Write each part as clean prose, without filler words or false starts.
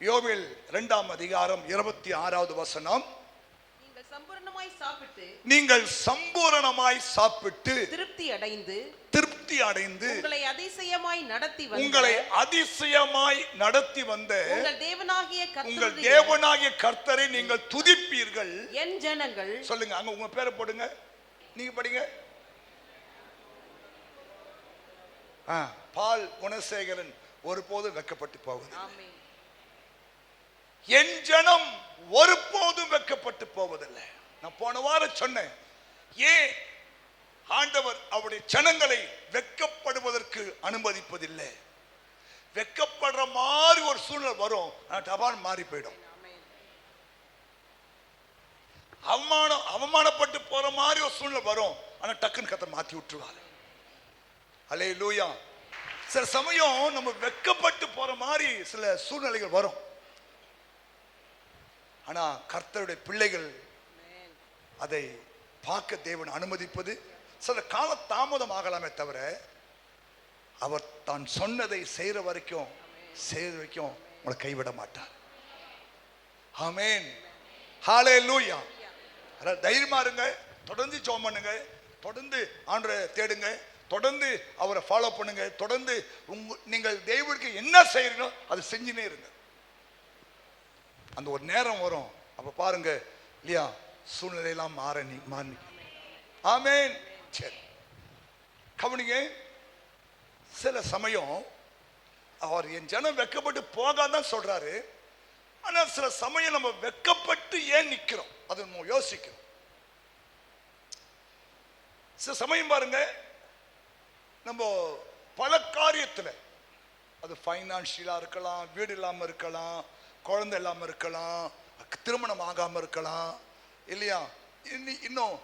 யோவேல் 2ஆம் அதிகாரம் 26வது வசனம். நீங்கள் சம்பூரணமாய் சாப்பிட்டு திருப்தி அடைந்து உங்களை அதிசயமாய் நடத்தி வந்த உங்கள் தேவனாகிய கர்த்தரை நீங்கள் துதிப்பீர்கள். என் ஜனங்கள் சொல்லுங்க, அங்க உங்க பேரை போடுங்க, நீங்க படிங்க. பால் குணசேகரன் ஒருபோதும் வெக்கப்பட்டு போவது. என் ஜனம் ஒருபோதும் வெக்கப்பட்டு போவதில்லை. நான் போன வாரம் சொன்னேன், ஏன் ஆண்டவர் அவருடைய ஜனங்களை வெக்கப்படுவதற்கு அனுமதிப்பதில்லை. வெக்கப்படுற மாதிரி ஒரு சூழ்நிலை வரும், டபால் மாறி போயிடும். அவமானப்பட்டு போற மாதிரி ஒரு சூழ்நிலை வரும், ஆனா டக்குன்னு கர்த்தர் மாத்தி விட்டுருவாரு. அல்லேலூயா. சில சமயம் நம்ம வெக்கப்பட்டு போற மாதிரி சில சூழ்நிலைகள் வரும், ஆனா கர்த்தருடைய பிள்ளைகள் அதை பார்க்க தேவன் அனுமதிப்பது சில கால தாமதம் ஆகலாமே தவிர, அவர் தான் சொன்னதை செய்யற வரைக்கும் உங்களை கைவிட மாட்டார். ஆமென், ஹல்லேலூயா. தைரியமா இருங்க, தொடர்ந்து ஜெபம் பண்ணுங்க, தொடர்ந்து ஆண்டவரை தேடுங்க, தொடர்ந்து அவரை ஃபாலோ பண்ணுங்க, தொடர்ந்து நீங்கள் தேவனுக்கு என்ன செய்யறீங்களோ அதை செஞ்சுனே இருங்க. அந்த ஒரு நேரம் வரும், அப்ப பாருங்க இல்லையா, சூழ்நிலையெல்லாம் மாறி. ஆமென். சரி, கவனிங்க. சில சமயம் அவர் என் ஜனம் வெக்கப்பட்டு போகாதான் சொல்றாரு, ஆனா சில சமயம் நம்ம வெக்கப்பட்டு ஏன் நிக்கிறோம் அதை நம்ம யோசிக்கிறோம். சில சமயம் பாருங்க, நம்ம பல காரியத்துல, அது ஃபைனான்சியலா இருக்கலாம், வீடு இல்லாம இருக்கலாம், குழந்தை இல்லாம இருக்கலாம், திருமணம் ஆகாம இருக்கலாம், இல்லையா, இன்னும்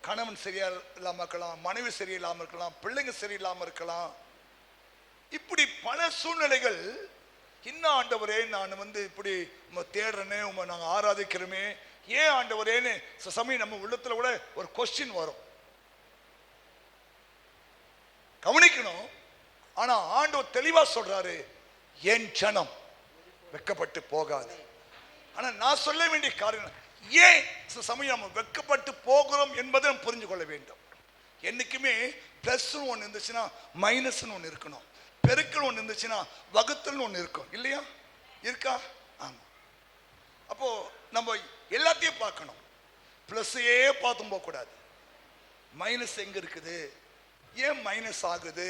கணவன் சரியா இல்லாம இருக்கலாம், மனைவி சரியில்லாம இருக்கலாம், பிள்ளைங்க சரியில்லாம இருக்கலாம். இப்படி பல சூழ்நிலைகள். இன்னும் ஆண்டவரே நான் இப்படி தேடுறேனே, உங்க நாங்க ஆராதிக்கிறோமே, ஏன் ஆண்டவரேன்னு சமயம் நம்ம உள்ளத்துல கூட ஒரு கொஸ்டின் வரும். கவனிக்கணும். ஆனா ஆண்டவர் தெளிவா சொல்றாரு, என் ஜனம் வெக்கப்பட்டு போகாது. ஆனா நான் சொல்ல வேண்டிய காரியம், ஏன் சமயம் நம்ம வெக்கப்பட்டு போகிறோம் என்பதை நம்ம புரிஞ்சு கொள்ள வேண்டும். என்னைக்குமே பிளஸ் ஒன்று இருந்துச்சுன்னா மைனஸ் ஒன்று இருக்கணும், பெருக்கல் ஒன்று இருந்துச்சுன்னா வகுத்தல் ஒன்று இருக்கும், இல்லையா? இருக்கா? ஆமா. அப்போ நம்ம எல்லாத்தையும் பார்க்கணும், பிளஸ்ஸையே பார்த்தும் போக கூடாது. மைனஸ் எங்க இருக்குது, ஏன் மைனஸ் ஆகுது,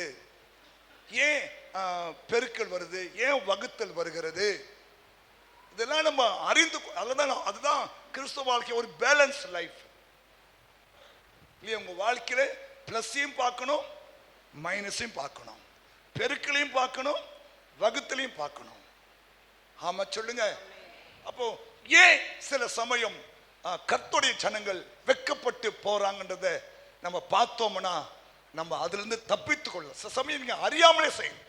ஏன் பெருக்கல் வருது, ஏன் வகுத்தல் வருகிறது, இதெல்லாம் நம்ம அறிந்து, அதுதான் கிறிஸ்துவ வாழ்க்கை, ஒரு பேலன்ஸ் லைஃப் இல்லையா? உங்க வாழ்க்கையில பிளஸையும் பார்க்கணும், மைனஸையும் பார்க்கணும், பெருக்கலையும் பார்க்கணும், வகுத்தலையும் பார்க்கணும். ஆமா, சொல்லுங்க. அப்போ ஏன் சில சமயம் கர்த்தருடைய ஜனங்கள் வெக்கப்பட்டு போறாங்கன்றத நம்ம பார்த்தோம்னா நம்ம அதுல இருந்து தப்பித்துக் கொள்ள. சில சமயம் நீங்க அறியாமலே செய்யணும்,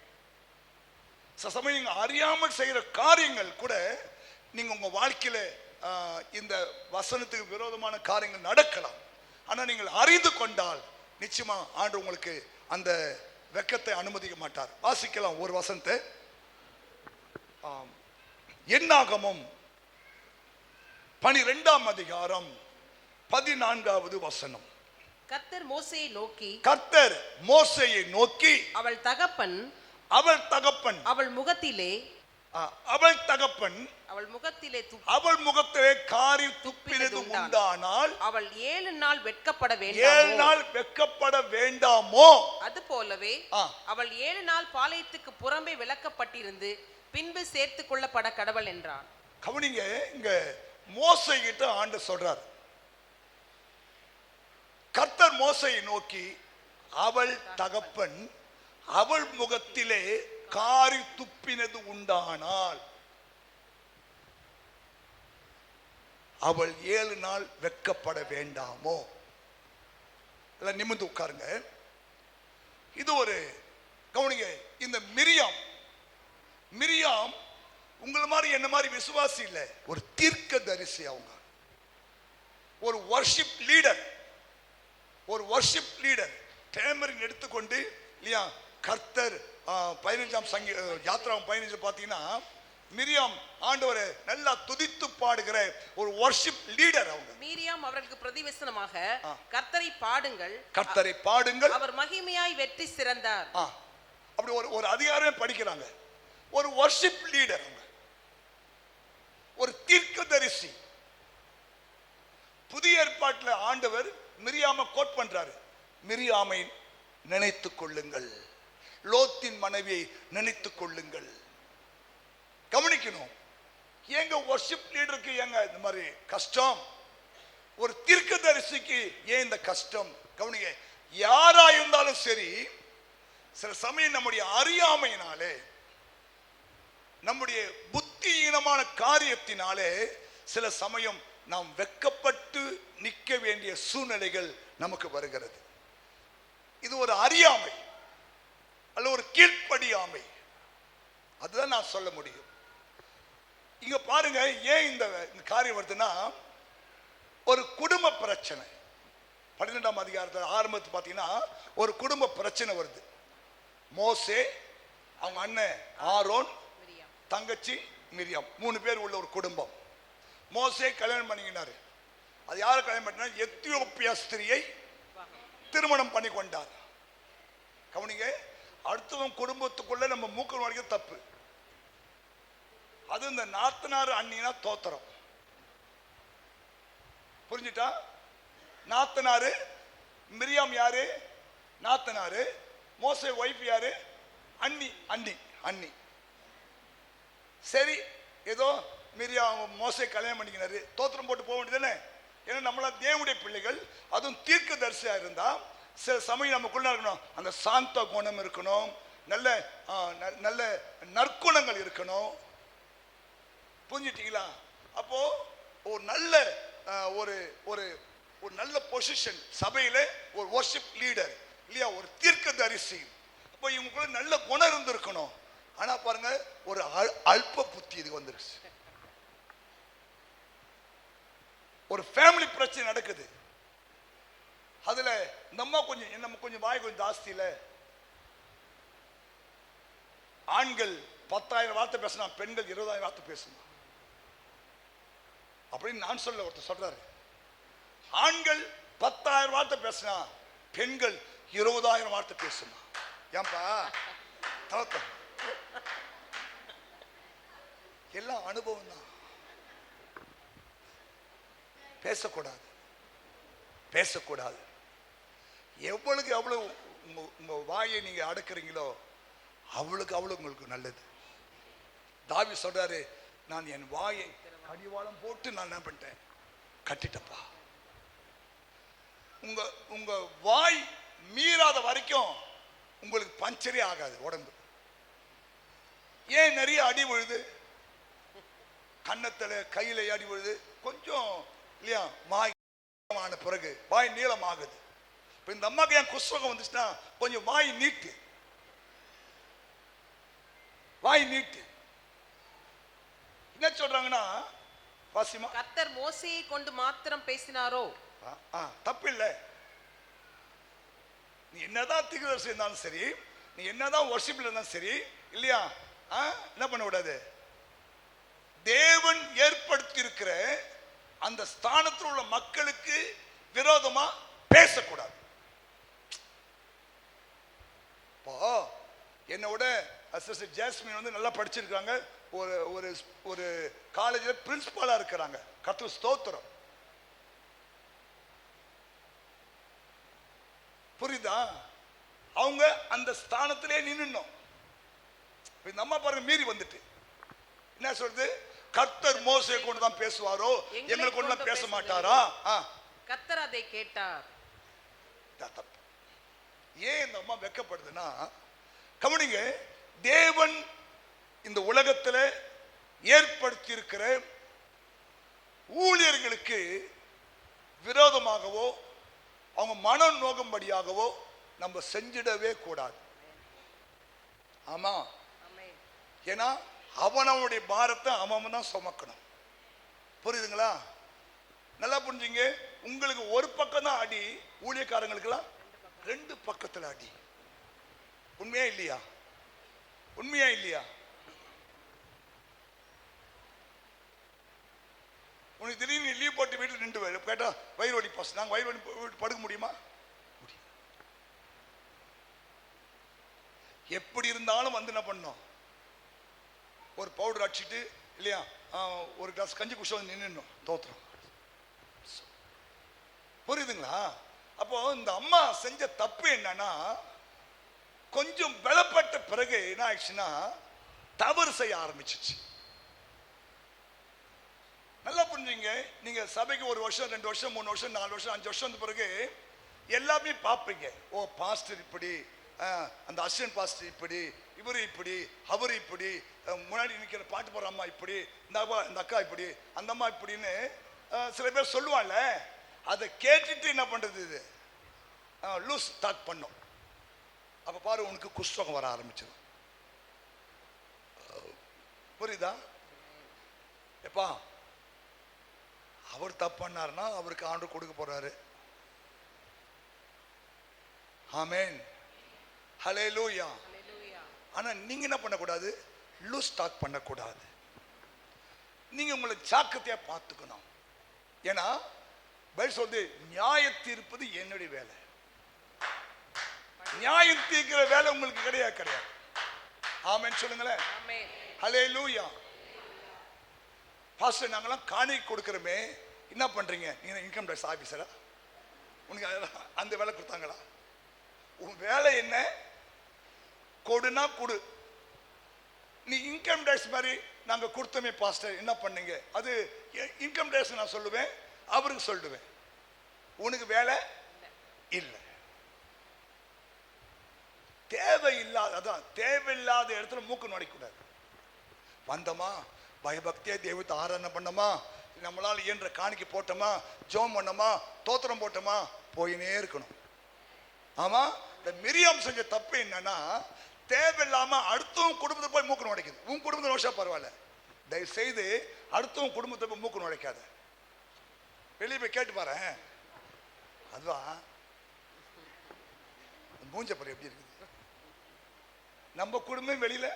சில சமயம் நீங்க அறியாமல் செய்யற காரியங்கள் கூட நீங்க உங்க வாழ்க்கையில இந்த வசனத்துக்கு விரோதமான காரியங்கள் நடக்கலாம். ஆனா நீங்கள் அறிந்து கொண்டால் நிச்சயமா ஆண்டவர் உங்களுக்கு அந்த வெக்கத்தை அனுமதிக்க மாட்டார். வாசிக்கலாம் ஒரு வசனத்தை. என்னாகமம் 12ஆம் அதிகாரம் 14வது வசனம். கர்த்தர் மோசேயை நோக்கி அவள் தகப்பன் அவள் முகத்திலே காரி துப்பினது உண்டானால் அவள் 7 நாள் வெட்கப்பட வேண்டாமோ? அது போலவே அவள் 7 நாள் பாளையத்துக்கு புறம்பே விலக்கப்பட்டிருந்து பின்பு சேர்த்துக் கொள்ளப்பட கடவுள் என்றான். கவனிங்க, இங்க மோசே கிட்ட ஆண்டவர் சொல்றார், கர்த்தர் மோசேயை நோக்கி அவள் தகப்பன் அவள் முகத்திலே காரி துப்பினது உண்டானால் அவள் 7 நாள் வெட்கப்பட வேண்டாமோ? நிமிர்ந்து உட்காருங்க. இது ஒரு கவனிங்க. இந்த மிரியாம் உங்களை மாதிரி என்ன மாதிரி விசுவாசி இல்லை, ஒரு தீர்க்கதரிசி. அவங்க ஒரு வர்ஷிப் லீடர். டேமரின் எடுத்துக்கொண்டு இல்லையா, கர்த்தர் 15ஆம் யாத்ரா 15 பார்த்தீங்கன்னா மிரியாம் ஆண்டவரை நல்லா துதித்து பாடுகிற ஒரு வர்ஷிப் லீடர் அவங்க. மீரியாம் அவர்களுக்கு பிரதிவசனமாக கர்த்தரை பாடுங்கள், கர்த்தரை பாடுங்கள், அவர் மகிமையாய் வெற்றி சிறந்தார். அப்படி ஒரு அதிகாரமே படிக்கிறாங்க. ஒரு வர்ஷிப் லீடர் அவங்க, ஒரு தீர்க்கதரிசி. புதிய ஏற்பாட்டில் ஆண்டவர் மிரியாமை கோட் பண்றாரு. மிரியாமை நினைத்துக் கொள்ளுங்கள், லோத்தின் மனைவியை நினைத்துக் கொள்ளுங்கள். கவனிக்கணும், ஏங்க வர்ஷிப் லீடருக்கு ஏங்க இந்த மாதிரி கஷ்டம்? ஒரு தீர்க்கதரிசிக்கு ஏன் இந்த கஷ்டம்? கவனிங்க, யாரா இருந்தாலும் சரி, சில சமயம் நம்முடைய அறியாமையினாலே, நம்முடைய புத்தியீனமான காரியத்தினாலே சில சமயம் நாம் வெட்கப்பட்டு நிற்க வேண்டிய சூழ்நிலைகள் நமக்கு வருகிறது. இது ஒரு அறியாமை அல்ல, ஒரு கீழ்ப்படியாமை. அதுதான் நான் சொல்ல முடியும். இங்க பாருங்க, ஏன் இந்த காரியம் வருதுன்னா, ஒரு குடும்ப பிரச்சனை. 12ஆம் அதிகாரத்தில் ஆரம்பத்து பார்த்தீங்கன்னா ஒரு குடும்ப பிரச்சனை வருது. மோசே, அவங்க அண்ணன் ஆரோன், தங்கச்சி மிரியாம், 3 பேர் உள்ள ஒரு குடும்பம். மோசே கல்யாணம் பண்ணிக்கினாரு. அது யாரை கல்யாணம் பண்ணினா? எத்தியோப்பியா ஸ்திரியை திருமணம் பண்ணி கொண்டார். கவனிங்க, அடுத்தவன் குடும்பத்துக்குள்ள நம்ம மூக்க வரைக்கும் தப்பு. அது இந்த நாத்தனார் அண்ணினா தோத்திரம். புரிஞ்சுட்டா? நாத்தனாரு மிரியாம் யாரு? நாத்தனாரு. மோசே வைஃப் யாரு? அண்ணி. அண்ணி அண்ணி சரி, ஏதோ மிரியாம் மோசே கல்யாணம் பண்ணிக்கினாரு, தோத்திரம் போட்டு போக வேண்டியதானே? ஏன்னா நம்மள தேவனுடைய பிள்ளைகள், அதுவும் தீர்க்க தரிசியா இருந்தா சில சமயம் நமக்குள்ள இருக்கணும், அந்த சாந்த குணம் இருக்கணும், நல்ல நல்ல நற்குணங்கள் இருக்கணும். புரிஞ்சுட்டீங்களா? அப்போ ஒரு நல்ல ஒரு ஒரு ஒரு நல்ல பொசிஷன் சபையில, ஒரு வர்ஷிப் லீடர் இல்லையா, ஒரு தீர்க்க தரிசி. அப்போ இவங்களுக்குள்ள நல்ல குணம் இருந்திருக்கணும். ஆனா பாருங்க, ஒரு அல்ப புத்தி இது வந்துருச்சு. ஒரு ஃபேமிலி பிரச்சனை நடக்குது. அதுல நம்ம கொஞ்சம் வாய் கொஞ்சம் ஜாஸ்தி இல்ல. ஆண்கள் 10,000 வார்த்தை பேசினா பெண்கள் 20,000 வார்த்தை பேசணும் அப்படின்னு நான் சொல்ல. ஒருத்தர் சொல்றாரு, ஆண்கள் 10,000 வார்த்தை பேசினா பெண்கள் 20,000 வார்த்தை பேசணும். ஏன்பா? எல்லாம் அனுபவம் தான். பேசக்கூடாது, பேசக்கூடாது. எவ்வளவுக்கு எவ்வளவு உங்க வாயை நீங்க அடக்குறீங்களோ அவ்வளவுக்கு அவ்வளவு உங்களுக்கு நல்லது. தாவீது சொல்றாரு, நான் என் வாயை கடிவாளம் போட்டு நான் என்ன பண்ணிட்டேன்? கட்டிட்டப்பா. உங்க வாய் மீறாத வரைக்கும் உங்களுக்கு பஞ்சரே ஆகாது உடம்பு. ஏன் நிறைய அடி விழுது? கன்னத்துல கையில அடி விழுது, கொஞ்சம் இல்லையா, வாய் ஆன பிறகு வாய் நீளம் ஆகுது. இப்ப இந்த அம்மாக்கு ஏன் குஷ்வகம் வந்துச்சுன்னா, கொஞ்சம் வாய் நீட்டு, வாய் நீட்டு. என்ன சொல்றாங்கன்னா, வாசிமா, கர்த்தர் மோசேயை கொண்டு மாத்திரம் பேசினாரோ? தப்பு இல்லை. நீ என்னதான் தீர்க்கதரிசி இருந்தாலும் சரி, நீ என்னதான் வர்ஷிப்ல இருந்தாலும் சரி இல்லையா, என்ன பண்ண கூடாது? தேவன் ஏற்படுத்தி இருக்கிற அந்த ஸ்தானத்தில் உள்ள மக்களுக்கு விரோதமா பேசக்கூடாது. என்னோட அசிஸ்டன்ட் ஜாஸ்மின் வந்து நல்லா படிச்சிருக்காங்க, ஒரு ஒரு காலேஜில் பிரின்சிபாலா இருக்கிறாங்க. கர்த்தர் ஸ்தோத்திரம். புரியுதா? அவங்க அந்த ஸ்தானத்திலே நின்னும் இந்த அம்மா பாருங்க மீறி வந்துட்டு என்ன சொல்றது? கர்த்தர் மோசே கொண்டு தான் பேசுவாரோ, எங்களை கொண்டு தான் பேச மாட்டாரா? கர்த்தர் அதை கேட்டார். ஏன் இந்த அம்மா வெட்கப்படுதுன்னா, கவனிங்க, தேவன் இந்த உலகத்தில் ஏற்படுத்தி இருக்கிற ஊழியர்களுக்கு விரோதமாகவோ அவங்க மனம் நோகும்படியாகவோ நம்ம செஞ்சிடவே கூடாது. ஆமா, ஏன்னா அவனுடைய பாரத்தை அவன் தான் சுமக்கணும். புரியுதுங்களா? நல்லா புரிஞ்சுங்க. உங்களுக்கு ஒரு பக்கம் தான் அடி, ஊழியக்காரங்களுக்கெல்லாம் 2 பக்கத்துல அடி. உண்மையா இல்லையா? உண்மையா இல்லையா? உனக்கு திடீர்னு லீவ் போட்டு வீட்டில் நின்று கேட்டா வயிறு வலி பாஸ், நாங்கள் வயிறு வலி படுக்க முடியுமா? எப்படி இருந்தாலும் வந்து என்ன பண்ணோம், ஒரு பவுடர் அடிச்சுட்டு இல்லையா ஒரு கிளாஸ் கஞ்சி குடிச்சு வந்து நின்னுடணும், தோத்துறோம். புரியுதுங்களா? அப்போ இந்த அம்மா செஞ்ச தப்பு என்னன்னா, கொஞ்சம் பலப்பட்ட பிறகு என்ன ஆயிடுச்சுன்னா தவறு செய்ய ஆரம்பிச்சிச்சு. நல்லா புரிஞ்சுங்க. நீங்க சபைக்கு 1 வருஷம் 2 வருஷம் 3 வருஷம் 4 வருஷம் 5 வருஷம் வந்த பிறகு எல்லாமே பார்ப்பீங்க. ஓ பாஸ்டர் இப்படி, அந்த அசிஸ்டன்ட் பாஸ்டர் இப்படி, இவரு இப்படி, அவரு இப்படி, முன்னாடி நிற்கிற பாட்டு போடுற அம்மா இப்படி, இந்த அக்கா இப்படி, அந்த அம்மா இப்படின்னு சில பேர் சொல்லுவாங்க. அதை கேட்டுட்டு என்ன பண்றது, இது லூஸ் டாக் பண்ணும். அப்ப பாரு உனக்கு குஷ்டம் வர ஆரம்பிச்சிடும். புரியுதா? எப்பா அவர் தப்பு பண்ணாருன்னா அவருக்கு ஆண்டு கொடுக்க போறாரு. ஆமென், ஹல்லேலூயா. ஆனா நீங்க என்ன பண்ணக்கூடாது, லூஸ் டாக் பண்ணக்கூடாது. நீங்க உங்களை ஜாக்கிரதையா பார்த்துக்கணும். ஏன்னா பைபிள் சொல்லுது, நியாயம் தீர்ப்பது என்னுடைய வேலை. நியாயம் தீர்க்கிற வேலை உங்களுக்கு கிடையாது. ஆமென் சொல்லுங்களேன். ஹல்லேலூயா. பாஸ்டர் நாங்கெல்லாம் காணிக்கை கொடுக்கிறோமே, என்ன பண்றீங்க? நீங்க இன்கம் டேக்ஸ் ஆபீசரா? உனக்கு அந்த வேலை கொடுத்தாங்களா? உன் வேலை என்ன? கொடுனா கொடு. நீ இன்கம் டேக்ஸ் மாதிரி நாங்க கொடுத்தோமே பாஸ்டர், என்ன பண்ணீங்க? அது இன்கம் டேக்ஸ் நான் சொல்லுவேன், அவருக்கு சொல்லுவேன். உனக்கு வேலை இல்லை. தேவையில்லாத, அதான் தேவையில்லாத இடத்துல மூக்கு நுழைக்கூடாது. வந்தமா பயபக்தியா தெய்வத்தை ஆராதனை பண்ணமா, நம்மளால இயன்ற காணிக்கை போட்டோமா, ஜெபம் பண்ணோமா, தோத்திரம் போட்டோமா, போயினே இருக்கணும். ஆமா, இந்த மிரியாம் செஞ்ச தப்பு என்னன்னா, தேவையில்லாம அடுத்தவங்க குடும்பத்தை போய் மூக்கு நுழைக்குது. உன் குடும்பத்தை நுழைச்சா பரவாயில்ல, தயவு செய்து அடுத்தவங்க குடும்பத்தை போய் மூக்கு நுழைக்காத. வெளியே போய் கேட்டு பாரு. அதுதான் மூஞ்ச பாரு எப்படி இருக்குது. நம்ம குடும்பம் வெளியில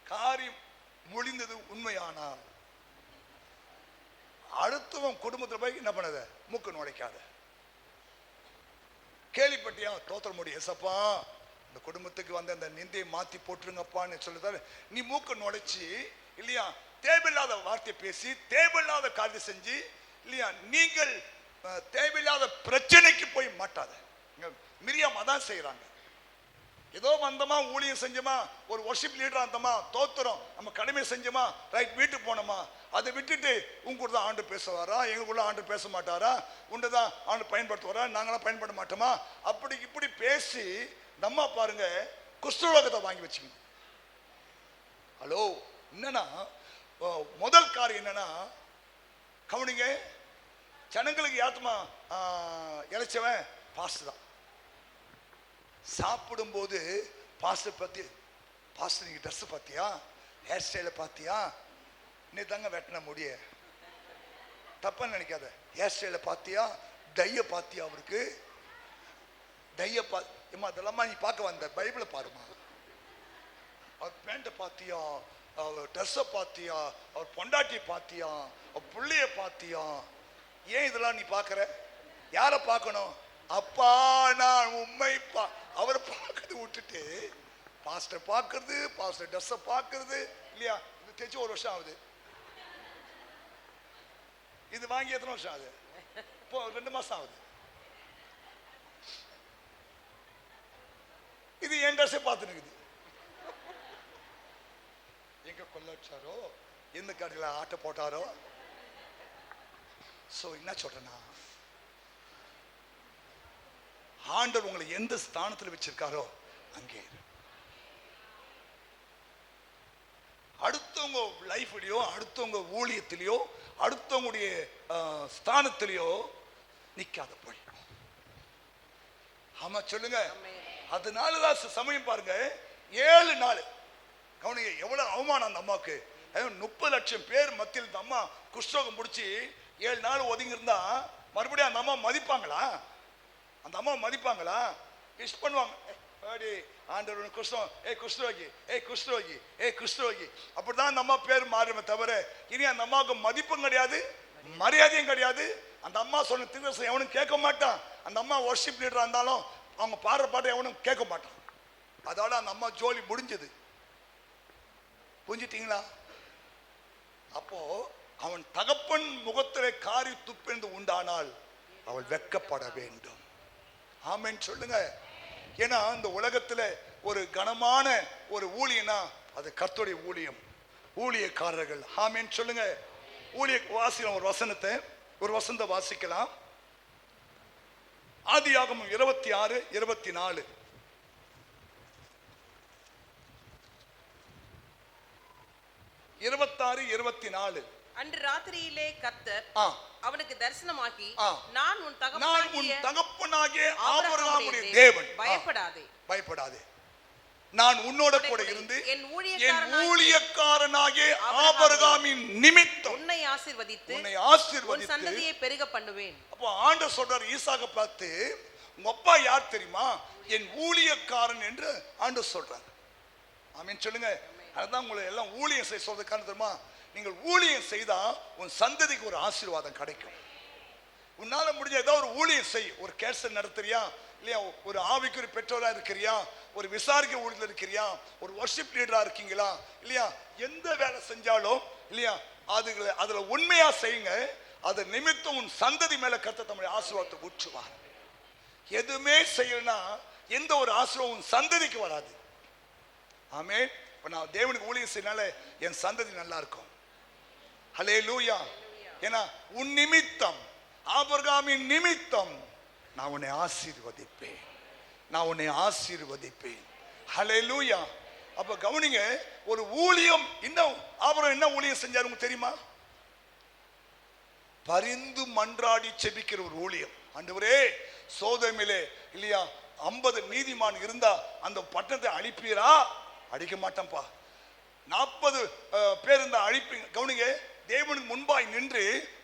காரியம் முடிந்தது உண்மையானால் அடுத்தவன் குடும்பத்தில் போய் என்ன பண்ணாத, மூக்கு நுழைக்காத. கேள்விப்பட்டியா தோத்திரம் முடி எசப்பா, இந்த குடும்பத்துக்கு வந்து அந்த நிந்தையை மாத்தி போட்டுருங்கப்பான்னு சொல்லுதாரு. நீ மூக்கு நுழைச்சி இல்லையா, தேவையில்லாத வார்த்தையை பேசி தேவையில்லாத காரியம் செஞ்சு இல்லையா, நீங்கள் தேவையில்லாத பிரச்சனைக்கு போய் மாட்டாத. மிரியாம் அதான் செய்யறாங்க. ஏதோ வந்தமா, ஊழியம் செஞ்சோமா, ஒரு வொர்ஷிப் லீடரா இருந்தோமா, தோத்திரம் நம்ம கடமை செஞ்சோமா, ரைட் வீட்டுக்கு போனோமா, அதை விட்டுட்டு உங்க தான் ஆண்டு பேசுவாரா, எங்களுக்குள்ள ஆண்டு பேச மாட்டாரா, உண்டுதான் ஆண்டு பயன்படுத்துவாரா, நாங்களாம் பயன்பட மாட்டோமா, அப்படி இப்படி பேசி நம்ம பாருங்க குஷ்டரோகத்தை வாங்கி வச்சுக்கணும். ஹலோ, என்னன்னா முதல் காரியம் என்னன்னா, கவனிங்க, ஜனங்களுக்கு யாத்துமா இழைச்சவன் பாஸ்டர் தான். சாப்பிடும்போது பாஸ்டர் பத்தி, பாஸ்டர் நீங்க ட்ரெஸ் பார்த்தியா, ஹேர் ஸ்டைல பார்த்தியா, நீ தாங்க வெட்டின முடிய, தப்பா நினைக்காத, ஹேர் ஸ்டைல பார்த்தியா, டைய பார்த்தியா, அவருக்கு டைய பார்த்து அதெல்லாமா நீ பார்க்க வந்த, பைபிளை பாருமா. அவர் பேண்ட்டை பார்த்தியா, அவர் ட்ரெஸ்ஸை பார்த்தியா, அவர் பொண்டாட்டி பார்த்தியா, அவர் பிள்ளைய பார்த்தியா, ஏன் இதெல்லாம் நீ பார்க்கற? யாரை பார்க்கணும்? அப்பா நான் உண்மை அவரை பார்க்கறது விட்டுட்டு பாஸ்டர் பார்க்கறது, பாஸ்டர் ட்ரெஸ்ஸை பார்க்கறது இல்லையா. இது தேய்ச்சி 1 வருஷம் ஆகுது. இது வாங்கி எத்தனை வருஷம் ஆகுது? இப்போ 2 மாசம் ஆகுது. இது என் ட்ரெஸ்ஸை பார்த்து நிற்குது. எங்க கொள்ளச்சாரோ, எந்த கடையில் ஆட்டை போட்டாரோ. சோ என்ன சொல்றேன்னா, ஆண்டவர் உங்களை எந்த ஸ்தானத்தில் வச்சிருக்காரோ அங்கே அடுத்தவங்க லைஃப்லயோ, அடுத்தவங்க ஊழியத்திலேயோ, அடுத்தவங்களுடைய ஸ்தானத்திலேயோ நிக்காத போய். ஆமா சொல்லுங்க. அதனாலதான் சமயம் பாருங்க, 7 நாள் கவனிங்க, எவ்வளவு அவமானம் அந்த அம்மாவுக்கு. 30 லட்சம் பேர் மத்தியில் இந்த அம்மா குஷ்டரோகம் முடிச்சு 7 நாள் ஒதுங்கி இருந்தா மறுபடியும் அந்த அம்மா மதிப்பாங்களா? அந்த அம்மா மதிப்பாங்களா? விஷ் பண்ணுவாங்க, அப்படி ஆண்டவர் குஷ்டம், குஷ்டரோகி, குஷ்டரோகி, குஷ்டரோகி. அப்படிதான் அந்த அம்மா பேர் மாறுமே தவிர இனி அந்த அம்மாவுக்கு மதிப்பும் கிடையாது, மரியாதையும் கிடையாது. அந்த அம்மா சொன்ன தீர்க்கதரிசனம் எவனும் கேட்க மாட்டான். அந்த அம்மா வொர்ஷிப் லீடரா இருந்தாலும் அவங்க பாடுற பாட்டை எவனும் கேட்க மாட்டான். அதோட அந்த அம்மா ஜோலி முடிஞ்சது. புரிஞ்சிட்டீங்களா? அப்போ அவன் தகப்பன் முகத்திலே காரி துப்பென்று உண்டானால் அவள் வெட்கப்பட வேண்டும். ஆமென் சொல்லுங்க. ஏன்னா இந்த உலகத்துல ஒரு கனமான ஒரு ஊழியனா அது கர்த்தருடைய ஊழியம், ஊழியக்காரர்கள். ஆமென் சொல்லுங்க. ஊழிய வாசிக்கலாம். ஒரு வசனத்தை வாசிக்கலாம். ஆதியாகமம் 26:24. 26:24. அன்று ராத்திரியிலே கர்த்தர் அவனுக்கு தரிசனமாகி, நான் உன் தகப்பனாகிய ஆபிரகாமுடைய தேவன், பயப்படாதே, நான் உன்னோட கூட இருந்து என் ஊழியக்காரனாகிய ஆபிரகாமின் நிமித்தம் உன்னை ஆசீர்வதித்து உன் சந்ததியை பெருக பண்ணுவேன். அப்போ ஆண்டவர் சொல்றார் ஈசாக்க பார்த்து, உங்க அப்பா யார் தெரியுமா? என் ஊழியக்காரன் என்று ஆண்டவர் சொல்றார். ஆமென் சொல்லுங்க. அதுதான் உங்களை எல்லாம் ஊழியம் செய்ய சொல்றதுக்கான தெரியுமா? நீங்கள் ஊழியம் செய்தா உன் சந்ததிக்கு ஒரு ஆசீர்வாதம் கிடைக்கும். உன்னால முடிஞ்ச ஏதாவது ஒரு ஊழியம் செய். ஒரு கேன்சர் நடத்துறியா இல்லையா? ஒரு ஆவிக்குரிய பெற்றோரா இருக்கிறியா? ஒரு விசாரிக்க ஊழியர் இருக்கிறியா? ஒரு வொர்ஷிப் லீடரா இருக்கீங்களா இல்லையா? எந்த வேலை செஞ்சாலும் இல்லையா அதுல உண்மையா செய்யுங்க. அது நிமித்தம் உன் சந்ததி மேல கர்த்தர் தம்முடைய ஆசீர்வாதத்தை ஊற்றுவார். எதுவுமே செய்யணும்னா எந்த ஒரு ஆசீர்வாதம் உன் சந்ததிக்கு வராது. ஆமென். நான் தேவனுக்கு ஊழியம் செய்யனால என் சந்ததி நல்லா இருக்கும். ஹல்லேலூயா. ஏன்னா உன் நிமித்தம், ஆபிரகாமின் நிமித்தம் நான் உன்னை ஆசீர்வதிப்பேன், நான் உன்னை ஆசீர்வதிப்பேன். ஹல்லேலூயா. அப்ப கவனிங்க, ஒரு ஊழியம். இன்னும் ஆபிரகாம் என்ன ஊழியம் செஞ்சாரு உங்களுக்கு தெரியுமா? பரிந்து மன்றாடி செபிக்கிற ஒரு ஊழியம். ஆண்டவரே, சோதோமிலே இல்லையா 50 நீதிமான் இருந்தா அந்த பட்டணத்தை அழிப்பீரா? அடிக்க மாட்டேன்ப்பா. 40 பேர் இருந்தா அழிப்பீங்க. கவனிங்க, தேவனுக்கு முன்பாய் நின்று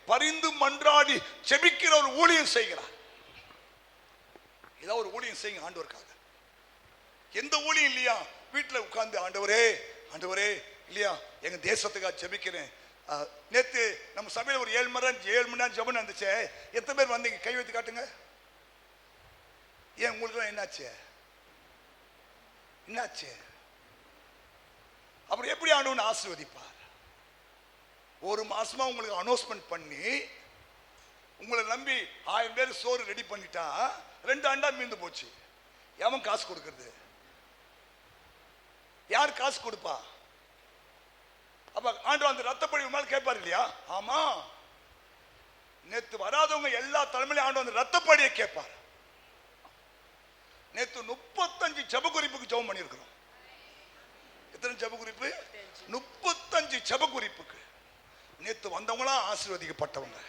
பரிந்து மன்றாடி செபிக்கிற ஒரு ஊழியம் செய்கிறார். ஏதாவது ஒரு ஊழியம் செய்யுங்க ஆண்டவருக்காக. எந்த ஊழியம் இல்லையா? வீட்டில் உட்கார்ந்து ஆண்டவரே ஆண்டவரே இல்லையா எங்க தேசத்துக்காக செபிக்கிறேன். நேற்று நம்ம சபையில் ஒரு 7 மணி நேரம் ஜெபம் நடந்துச்சு. எத்தனை பேர் வந்தீங்க? கை வைத்து காட்டுங்க. ஏன் உங்களுக்கு என்னாச்சு? என்னாச்சு? அப்புறம் எப்படி ஆண்டவன் ஆசீர்வதிப்பார்? ஒரு மாசமா உங்களுக்கு அனௌன்ஸ்மெண்ட் பண்ணி உங்களை நம்பி 1000 பேர் சோறு ரெடி பண்ணிட்டா 2 ஆண்டா மீந்து போச்சு. எவன் காசு கொடுக்கிறது? யார் காசு கொடுப்பா? அப்ப ஆண்டவன் அந்த ரத்தப்படி மேல கேட்பாரு இல்லையா? ஆமா, நேத்து வராதவங்க எல்லா தலைமையிலும் ஆண்டவன் அந்த ரத்தப்படியை கேட்பார். நேத்து 35 ஜெப குறிப்புக்கு ஜெபம் பண்ணியிருக்கிறோம். எத்தனை ஜெப குறிப்பு? 35 ஜெப குறிப்புக்கு. நேத்து வந்தவங்களா ஆசீர்வதிக்கப்பட்டவங்க.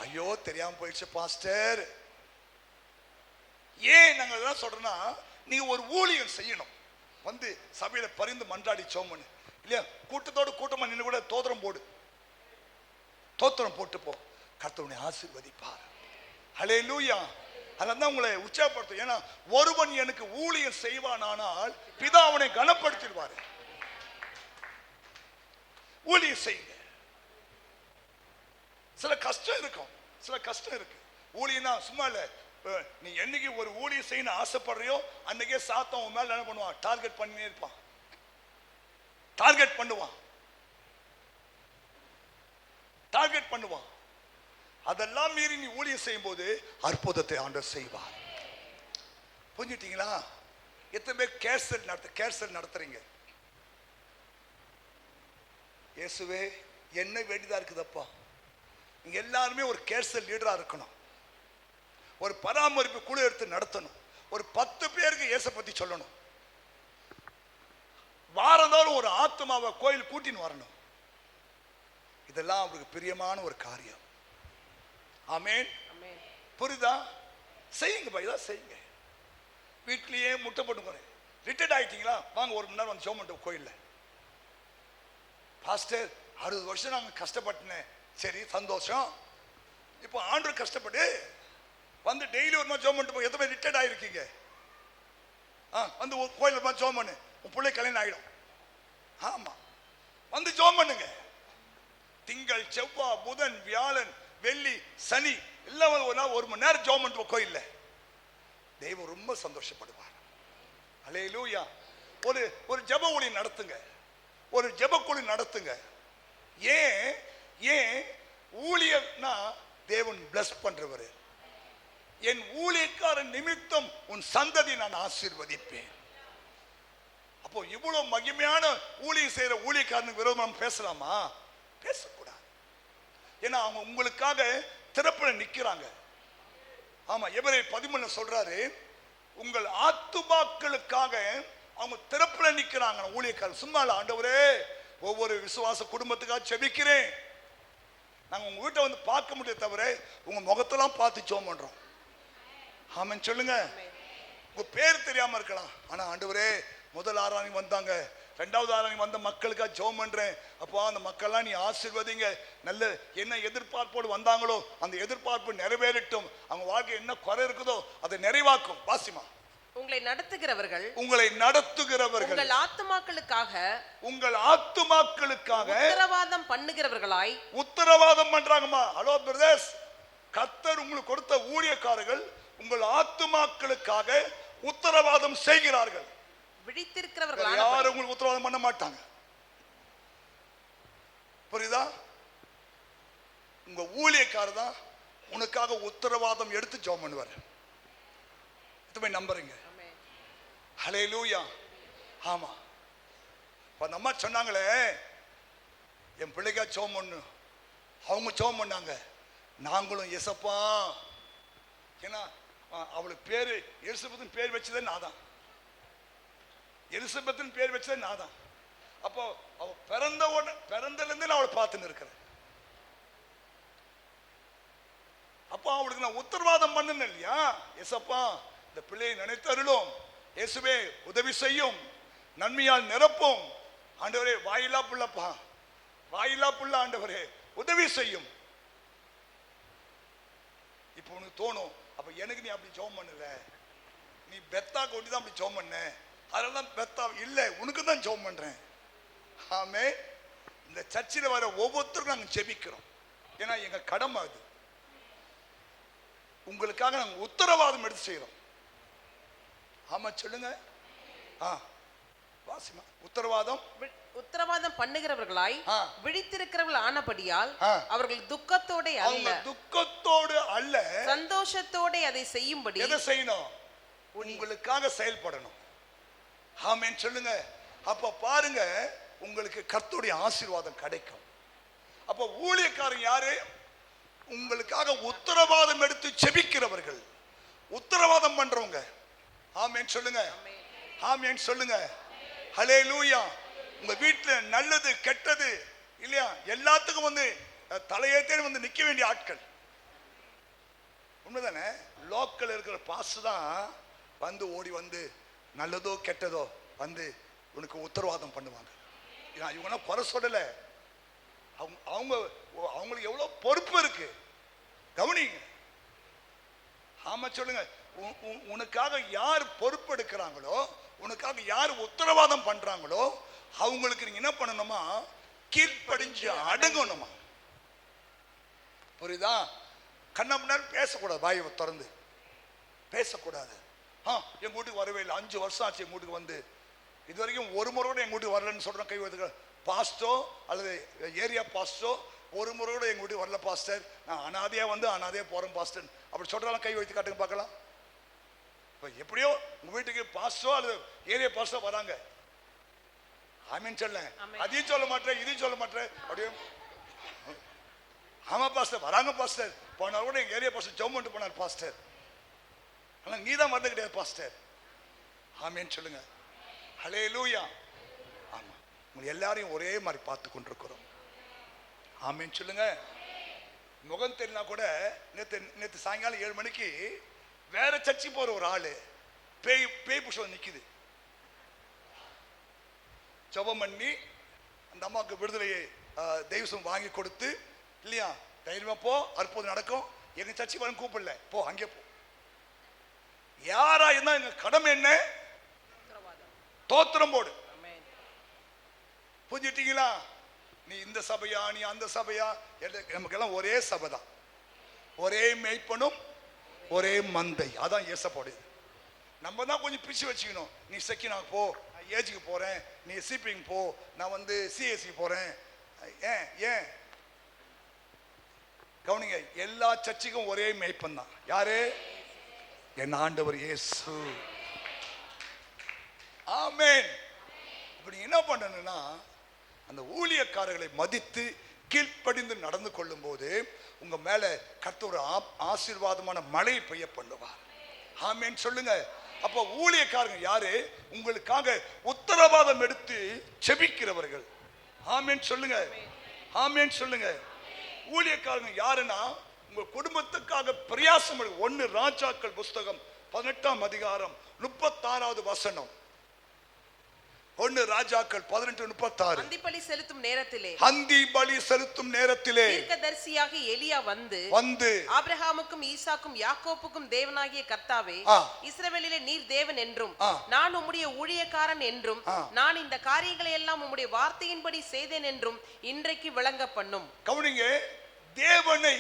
ஐயோ தெரியாம போயிடுச்சு பாஸ்டர். ஏன் நாங்க இதெல்லாம் சொல்றோம்னா, நீங்க ஒரு ஊழியம் செய்யணும். வந்து சபையில பரிந்து மன்றாடி சோமனு இல்லையா, கூட்டத்தோடு கூட்டமா நின்று கூட தோத்திரம் போடு, தோத்திரம் போட்டு போ, கர்த்தர் உன்னை ஆசீர்வதிப்பார். ஹல்லேலூயா. அதான் உங்களை உற்சாகப்படுத்தும். ஏன்னா ஒருவன் எனக்கு ஊழியம் செய்வானானால் பிதா அவனை கனப்படுத்திடுவாரு. ஊழியம் செய்யுங்க. சில கஷ்டம் இருக்கும், சில கஷ்டம் இருக்கு. ஊழியனா சும்மா இல்ல. நீ என்னைக்கு ஒரு ஊழியம் செய்யணும் ஆசைப்படுறியோ அன்னைக்கே சாத்தம் உன் மேல என்ன பண்ணுவான்? டார்கெட் பண்ணினே இருப்பான், டார்கெட் பண்ணுவான், டார்கெட் பண்ணுவான். அதெல்லாம் மீறி நீ ஊழியம் செய்யும் போது அற்புதத்தை ஆண்டவர் செய்வார். புரிஞ்சுட்டீங்களா? எத்தனை பேர் கேர்சல் நடத்துறீங்க? இயேசுவே என்ன வேண்டியதா இருக்குதப்பா. நீங்க எல்லாருமே ஒரு கேர்சல் லீடரா இருக்கணும். ஒரு பராமரிப்பு குழு எடுத்து நடத்தணும். ஒரு 10 பேருக்கு இயேசு பத்தி சொல்லணும். வாரந்தோறும் ஒரு ஆத்மாவை கோயில் கூட்டின்னு வரணும். இதெல்லாம் அவருக்கு பிரியமான ஒரு காரியம். ஆமென். புரியுதா? செய்யுங்க, இதான் செய்யுங்க. வீட்லயே முட்டை போட்டு ரிட்டையர்ட் ஆயிட்டீங்களா? வாங்க 1 மணி நேரம் வந்து ஜெபம் பண்ணுவோம் கோயில்ல. பாஸ்டர் 60 வருஷம் நாங்க கஷ்டப்பட்டேன். சரி, சந்தோஷம். இப்போ ஆண்டவர் கஷ்டப்பட்டு வந்து டெய்லி 1 மணி ஜெபம் பண்ணிட்டு போய் எத்தனை ரிட்டையர்ட் ஆயிருக்கீங்க? வந்து கோயிலில் ஜோம் பண்ணு, உன் பிள்ளை கல்யாணம் ஆகிடும். ஆமா, வந்து ஜோம் பண்ணுங்க. திங்கள், செவ்வாய், புதன், வியாழன், வெள்ளி, சனி எல்லாம் ஒரு மணி நேரம் ஜோம் பண்ணுவோம் கோயில்ல. தெய்வம் ரொம்ப சந்தோஷப்படுவார். அல்லேலூயா. ஒரு ஜெப ஒளி நடத்துங்க, ஒரு ஜெபக்குழு நடத்துங்க. ஏன் ஊழியர்னா தேவன் பிளஸ் பண்றவர். என் ஊழியக்காரன் நிமித்தம் உன் சந்ததி நான் ஆசீர்வதிப்பேன். அப்போ இவ்வளவு மகிமையான ஊழியம் செய்யற ஊழியக்காரனுக்கு விரோதம் பேசலாமா? பேசக்கூடாது. ஏன்னா அவங்க உங்களுக்காக திறப்புல நிக்கிறாங்க. ஆமா, எபிரேயர் 13 சொல்றாரு, உங்கள் ஆத்துமாக்களுக்காக அவங்க திறப்புல நிக்கிறாங்க ஊழியக்காரர். சும்மா இல்ல, ஆண்டவரே ஒவ்வொரு விசுவாச குடும்பத்துக்காக செபிக்கிறேன். நாங்க உங்க வீட்டை வந்து பார்க்க முடியாது தவிர உங்க முகத்தெல்லாம் பார்த்து ஜெபம் பண்றோம். ஆமென் சொல்லுங்க. உங்க பேர் தெரியாம இருக்கலாம், ஆனா ஆண்டவரே முதல் ஆராதனை வந்தாங்க, ரெண்டாவது ஆராதனை வந்த மக்களுக்காக ஜெபம் பண்றேன். அப்போ அந்த மக்கள்லாம் நீ ஆசீர்வதிங்க. நல்ல என்ன எதிர்பார்ப்போடு வந்தாங்களோ அந்த எதிர்பார்ப்பு நிறைவேறட்டும். அவங்க வாழ்க்கை என்ன குறை இருக்குதோ அதை நிறைவாக்கும். வாசிமா. உங்களை நடத்துகிறவர்கள் உங்கள் ஆத்துமாக்களுக்காக உத்தரவாதம் பண்ணுகிறவர்களாய் உத்தரவாதம் பண்றாங்கம்மா. ஹலோ பிரதர்ஸ், கர்த்தர் உங்களுக்கு கொடுத்த ஊழியக்காரர்கள் உங்கள் ஆத்துமாக்களுக்காக உத்தரவாதம் செய்கிறார்கள். விழித்திருக்கிறவர்கள் யாரும் உங்களுக்கு உத்தரவாதம் பண்ண மாட்டாங்க. புரியுதா? உங்க ஊழியக்காரர் தான் உனக்காக உத்தரவாதம் எடுத்து ஜெபம் பண்ணுவார். இதுமே நம்புறீங்க? ஹல்லேலூயா. ஆமா, அந்த அம்மா சொன்னாங்களே என் பிள்ளைக்கா ஜெபம் பண்ணு, அவங்க ஜெபம் பண்ணாங்க, நாங்களும் எசப்பா. ஏன்னா அவளுக்கு பேரு எலிசபெத்தின் பேர் வச்சதே நான் தான். எலிசபெத்தின் பேர் வச்சதே நான் தான். அப்போ அவ பிறந்தலேருந்து நான் அவளை பார்த்துன்னு இருக்கிறேன். அப்போ அவளுக்கு நான் உத்தரவாதம் பண்ணணும் இல்லையா? எசப்பா இந்த பிள்ளையை நினைத்தருளும், இயேசுவே உதவி செய்யும், நன்மையால் நிரப்பும். ஆண்டவரே வாயிலா புள்ளப்பா, வாயிலா புள்ள, ஆண்டவரே உதவி செய்யும். இப்போ உனக்கு தோணும், அப்ப எனக்கு நீ அப்படி ஜெபம் பண்ணல, நீ பெத்தா கொண்டு தான் அப்படி ஜெபம் பண்ண, அதெல்லாம் பெத்தா இல்ல, உனக்கு தான் ஜெபம் பண்றேன். ஆமே. இந்த சர்ச்சில் வர ஒவ்வொருத்தருக்கும் நாங்கள் ஜெபிக்கிறோம். ஏன்னா எங்க கடமை அது. உங்களுக்காக நாங்கள் உத்தரவாதம் எடுத்து செய்யறோம். ஆமா சொல்லுங்க. வாசிமா. உத்தரவாதம் பண்ணுகிறவர்களாய் விழித்திருக்கிறவர்கள் ஆனபடியால் அவர்கள் துக்கத்தோடு அல்ல சந்தோஷத்தோடு அதை செய்யும்படி. எதை செய்யணும்? உங்களுக்காக செயல்படணும். ஆமென் சொல்லுங்க. அப்ப பாருங்க, உங்களுக்கு கர்த்தருடைய ஆசீர்வாதம் கிடைக்கும். அப்ப ஊழியக்காரங்க யாரு? உங்களுக்காக உத்தரவாதம் எடுத்து செபிக்கிறவர்கள், உத்தரவாதம் பண்றவங்க. ஆமென் சொல்லுங்க. ஆமென் சொல்லுங்க. ஹல்லேலூயா. உங்க வீட்டுல நல்லது கெட்டது இல்லையா எல்லாத்துக்கும் வந்து தலையேத்தே வந்து நிக்க வேண்டிய ஆட்கள். உண்மைதானே? லோக்கல் இருக்கிற பாஸ் தான் வந்து ஓடி வந்து நல்லதோ கெட்டதோ வந்து உனக்கு உத்தரவாதம் பண்ணுவாங்க. இவங்க குறை சொல்லல, அவங்களுக்கு எவ்வளவு பொறுப்பு இருக்கு கவனிங்க. ஆமா சொல்லுங்க. உனக்காக யார் பொறுப்பு எடுக்கிறாங்களோ, உனக்காக யார் உத்தரவாதம் பண்றாங்களோ அவங்களுக்கு நீங்க என்ன பண்ணணுமா? கீழ்ப்படிஞ்சு அடங்கணுமா. புரியுதா? கண்ண முன்னாடி பேசக்கூடாது, வாயை திறந்து பேசக்கூடாது. எங்க வீட்டுக்கு வரவே இல்லை, 5 வருஷம் ஆச்சு எங்க வீட்டுக்கு வந்து, இது வரைக்கும் ஒரு முறை கூட எங்க வீட்டுக்கு வரலன்னு சொல்றேன். கை வைத்துக்க பாஸ்டோ அல்லது ஏரியா பாஸ்டோ ஒரு முறை கூட எங்க வீட்டுக்கு வரல பாஸ்டர், நான் அனாதையா வந்து அனாதையா போறேன் பாஸ்டர் அப்படி சொல்றாலும் கை வைத்து காட்டுங்க பார்க்கலாம். இப்போ எப்படியோ உங்க வீட்டுக்கு பாஸ்டோ அல்லது ஏரியா பாஸ்டோ வராங்க. ஆமீன் சொல்ல, அதையும் சொல்ல மாட்டேன் இதையும் சொல்ல மாட்டேன் அப்படியே. ஆமா பாஸ்டர் வராங்க பாஸ்டர், போன கூட எங்க ஏரியா பாஸ்டர் ஜெபம் பண்ணிட்டு போனார் பாஸ்டர், ஆனா நீ தான் வந்து கிடையாது பாஸ்டர். ஆமீன் சொல்லுங்க. ஹல்லேலூயா. ஆமா, உங்க எல்லாரையும் ஒரே மாதிரி பார்த்து கொண்டிருக்கிறோம். ஆமீன் சொல்லுங்க. முகம் தெரியனா கூட நேற்று சாயங்காலம் 7 மணிக்கு வேற சர்ச்சை போற ஒரு ஆளு பேய் புஷம் நிக்குது. ஜெபம் பண்ணி அந்த அம்மாவுக்கு விடுதலையை தெய்வம் வாங்கி கொடுத்து இல்லையா, தைரியமா போ, அற்புதம் நடக்கும். எங்க சர்ச்சை வரும் கூப்பிடல, போ அங்கே போ. யாரா இருந்தா எங்க கடமை என்ன? ஸ்தோத்திரம் போடு. ஆமென். புரிஞ்சிட்டீங்களா? நீ இந்த சபையா, நீ அந்த சபையா, நமக்கெல்லாம் ஒரே சபை தான், ஒரே மேய்ப்பனும் ஒரே மந்தை. அதான் ஏசப்போடு. நம்ம தான் கொஞ்சம் பிரிச்சு வச்சுக்கணும். நீ செக்கினாக்கு போ, நான் ஏஜுக்கு போறேன், நீ சிபிங் போ, நான் வந்து சிஎஸ்சி போறேன். ஏன் ஏன் கவனிங்க, எல்லா சர்ச்சுக்கும் ஒரே மேய்ப்பன் தான். யாரு? என் ஆண்டவர் இயேசு. ஆமென். இப்படி என்ன பண்ணணும்னா, அந்த ஊழியக்காரர்களை மதித்து கீழ்ப்படிந்து நடந்து கொள்ளும் போது உங்க மேல கர்த்தர் ஒரு ஆசீர்வாதமான மழை பெய்ய பண்ணுவார். ஆமென் சொல்லுங்க. அப்போ ஊழியக்காரங்க யாரு? உங்களுக்காக உத்தரவாதம் எடுத்து செபிக்கிறவர்கள். ஆமென் சொல்லுங்க. ஆமென் சொல்லுங்க. ஊழியக்காரங்க யாருன்னா, உங்க குடும்பத்துக்காக பிரயாசம். 1 ராஜாக்கள் புஸ்தகம் 18ஆம் அதிகாரம் 36வது வசனம். 1 ராஜாக்கள் 18:36. அந்திபலி செலுத்தும் நேரத்திலே, அந்தி பலி செலுத்தும் நேரத்திலே தீர்க்கதரிசியாக எலியா வந்து ஆபிரகாமுக்கும் ஈசாக்கும் யாக்கோப்புக்கும் தேவனாகிய கர்த்தாவே, இஸ்ரவேலிலே நீர் தேவன் என்றும் நான் உம்முடைய ஊழியக்காரன் என்றும் நான் இந்த காரியங்களை எல்லாம் உம்முடைய வார்த்தையின்படி செய்தேன் என்றும் இன்றைக்கு விளங்க பண்ணும். கவனிங்க, தேவனை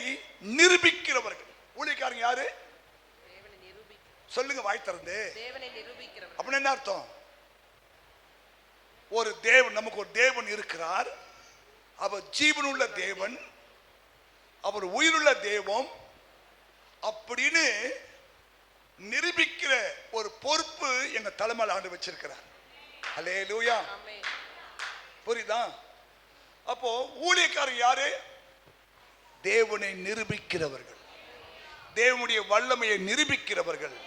நிரூபிக்கிறவர்கள் ஊழியக்காரங்க யாரு? சொல்லுங்க வாய் திறந்து. தேவனை நிரூபிக்கிறவர்கள். அப்படி என்ன அர்த்தம்? ஒரு தேவன், நமக்கு ஒரு தேவன் இருக்கிறார். அவர் ஜீவனுள்ள தேவன், அவர் உயிருள்ள தெய்வம் அப்படின்னு நிரூபிக்கிற ஒரு பொறுப்பு எங்க தலைமையில் ஆண்டு வச்சிருக்கிறார். அல்லேலூயா. புரியுதா? அப்போ ஊழியக்காரர் யாரு? தேவனை நிரூபிக்கிறவர்கள், தேவனுடைய வல்லமையை நிரூபிக்கிறவர்கள்.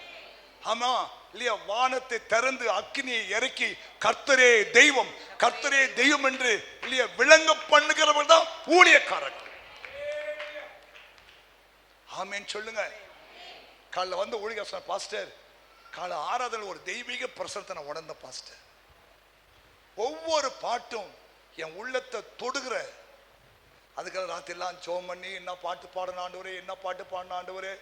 ஆமா இல்லையா? வானத்தை திறந்து அக்கினியை இறக்கி கர்த்தரே தெய்வம், கர்த்தரே தெய்வம் என்று இல்லையா விளங்க பண்ணுகிறவர் தான் ஊழியக்காரர்கள். ஆமென் சொல்லுங்க. காலைல வந்து ஊழியர் பாஸ்டர், காலை ஆராதனை ஒரு தெய்வீக பிரசனத்தை நான் உணர்ந்த பாஸ்டர். ஒவ்வொரு பாட்டும் என் உள்ளத்தை தொடுகிற. அதுக்காக ராத்திரிலாம் ஜெபம் பண்ணி என்ன பாட்டு பாடின ஆண்டவரே, என்ன பாட்டு பாடின ஆண்டவரே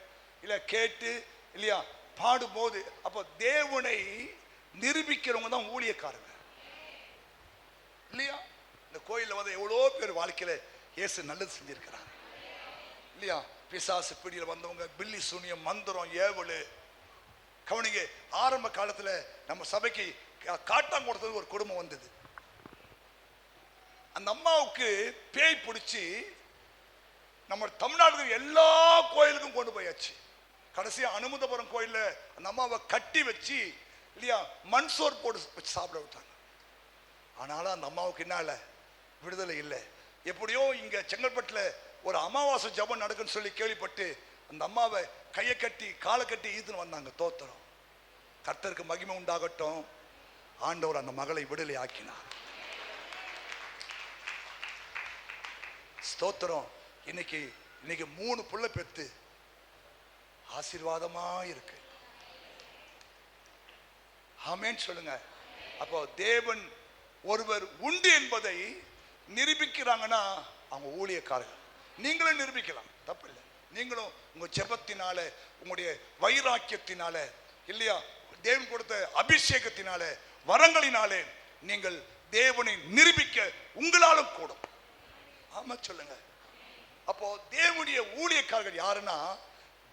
இல்ல கேட்டு இல்லையா பாடும்போது, அப்போ தேவனை நிரூபிக்கிறவங்க தான் ஊழியக்காரங்க இல்லையா? இந்த கோயில்ல வந்து எவ்வளோ பேர் வாழ்க்கையில இயேசு நல்லது செஞ்சிருக்கிறார் இல்லையா? பிசாசு பிடியில் வந்தவங்க, பில்லி சூனியம், மந்திரம், ஏவலு. கவனிங்க, ஆரம்ப காலத்துல நம்ம சபைக்கு காட்டாங்குளத்துல ஒரு குடும்பம் வந்தது. அந்த அம்மாவுக்கு பேய் பிடிச்சி நம்ம தமிழ்நாட்டுக்கு எல்லா கோயிலுக்கும் கொண்டு போயாச்சு. கடைசியா அனுமதபுரம் கோயில்ல அந்த அம்மாவை கட்டி வச்சு இல்லையா மண் சோறு போட்டு வச்சு சாப்பிட விட்டாங்க. ஆனாலும் அந்த அம்மாவுக்கு என்ன இல்லை, விடுதலை இல்லை. எப்படியோ இங்க செங்கல்பட்டுல ஒரு அமாவாசை ஜபம் நடக்குன்னு சொல்லி கேள்விப்பட்டு அந்த அம்மாவை கையை கட்டி காலை கட்டி ஈத்துன்னு வந்தாங்க. தோத்திரம். கர்த்தருக்கு மகிமை உண்டாகட்டும். ஆண்டவர் அந்த மகளை விடுதலை ஆக்கினார். ஸ்தோத்திரம். இன்னைக்கு 3 புள்ள பெத்து ஆசீர்வாதமா இருக்கு. ஆமென் சொல்லுங்க. அப்போ தேவன் ஒருவர் உண்டு என்பதை நிரூபிக்கிறாங்கன்னா அவங்க ஊழியக்காரர்கள். நீங்களும் நிரூபிக்கலாம், தப்பு இல்லை. நீங்களும் உங்க ஜெபத்தினால, உங்களுடைய வைராக்கியத்தினால இல்லையா, தேவன் கொடுத்த அபிஷேகத்தினால, வரங்களினாலே நீங்கள் தேவனை நிரூபிக்க உங்களாலும் கூடும். ஆமா சொல்லுங்க. அப்போ தேவனுடைய ஊழியக்காரர்கள் யாருன்னா,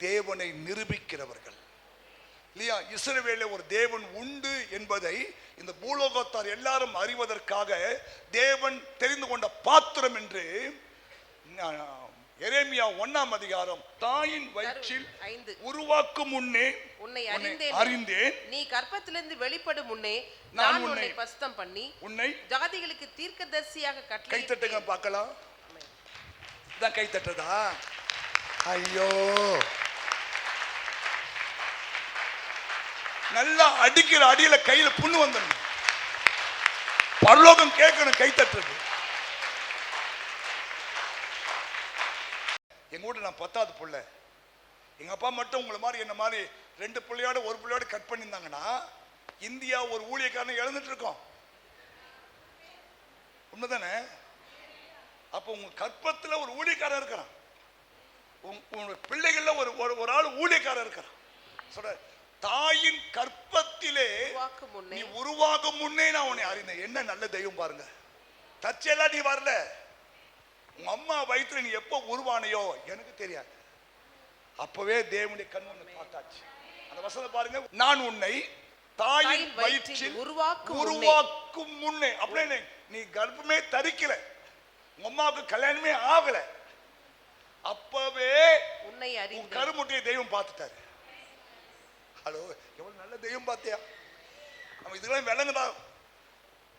தேவனை நிரூபிக்கிறவர்கள் இல்லையா? இஸ்ரவேலிலே ஒரு தேவன் உண்டு என்பதை இந்த பூலோகத்தார் எல்லாரும் அறிவதற்காக தேவன் தெரிந்து கொண்ட பாத்திரம் என்று எரேமியா 1ஆம் அதிகாரம், தாயின் வயிற்றில் உருவாக்கும் முன்னே உன்னை அறிந்தேன், நீ கர்ப்பத்திலிருந்து வெளிப்படும் முன்னே நான் உன்னை பரிசுத்தம் பண்ணி உன்னை ஜாதிகளுக்கு தீர்க்கதரிசியாக கட்டளை. கை தட்டுங்க பார்க்கலாம். இதான் கை தட்டதா? ஐயோ, நல்லா அடிக்கிற அடியில கையில புண்ணு வந்துடும். பரலோகம் கேட்கணும் கை தட்டுறது. எங்க வீட்டுல நான் 10வது புள்ள. எங்க அப்பா மட்டும் உங்களை மாதிரி என்ன மாதிரி 2 பிள்ளையோட 1 பிள்ளையோட கட் பண்ணியிருந்தாங்கன்னா இந்தியா ஒரு ஊழியக்காரனை இழந்துட்டு இருக்கோம். உண்மைதானே? அப்போ உங்க கற்பத்துல ஒரு ஊழியக்காரன் இருக்கிறான், உங்க பிள்ளைகள்ல ஒரு ஆள் ஊழியக்காரன் இருக்கிறான். சொல்ற தாயின் கற்பத்திலே நீ உருவாகும் முன்னே நான் உன்னை அறிந்தேன். என்ன நல்ல தெய்வம் பாருங்க. தற்செயலா நீ வரல. உங்க அம்மா வயிற்றுல நீ எப்போ உருவானையோ எனக்கு தெரியாது. அப்பவே தேவனுடைய கண் உன்னை பார்த்தாச்சு. அந்த வசனம் பாருங்க, நான் உன்னை தாயின் வயிற்றில் உருவாக்கும் முன்னே. அப்படியே நீ கர்ப்பமே தரிக்கல, உங்க அம்மாவுக்கு கல்யாணமே ஆகல, அப்பவே உன்னை அறிந்து கருமுட்டையை தெய்வம் பார்த்துட்டாரு. ஹலோ, எவ்வளவு நல்ல தெய்வம் பார்த்தியா? நம்ம இதெல்லாம் விளங்குதா?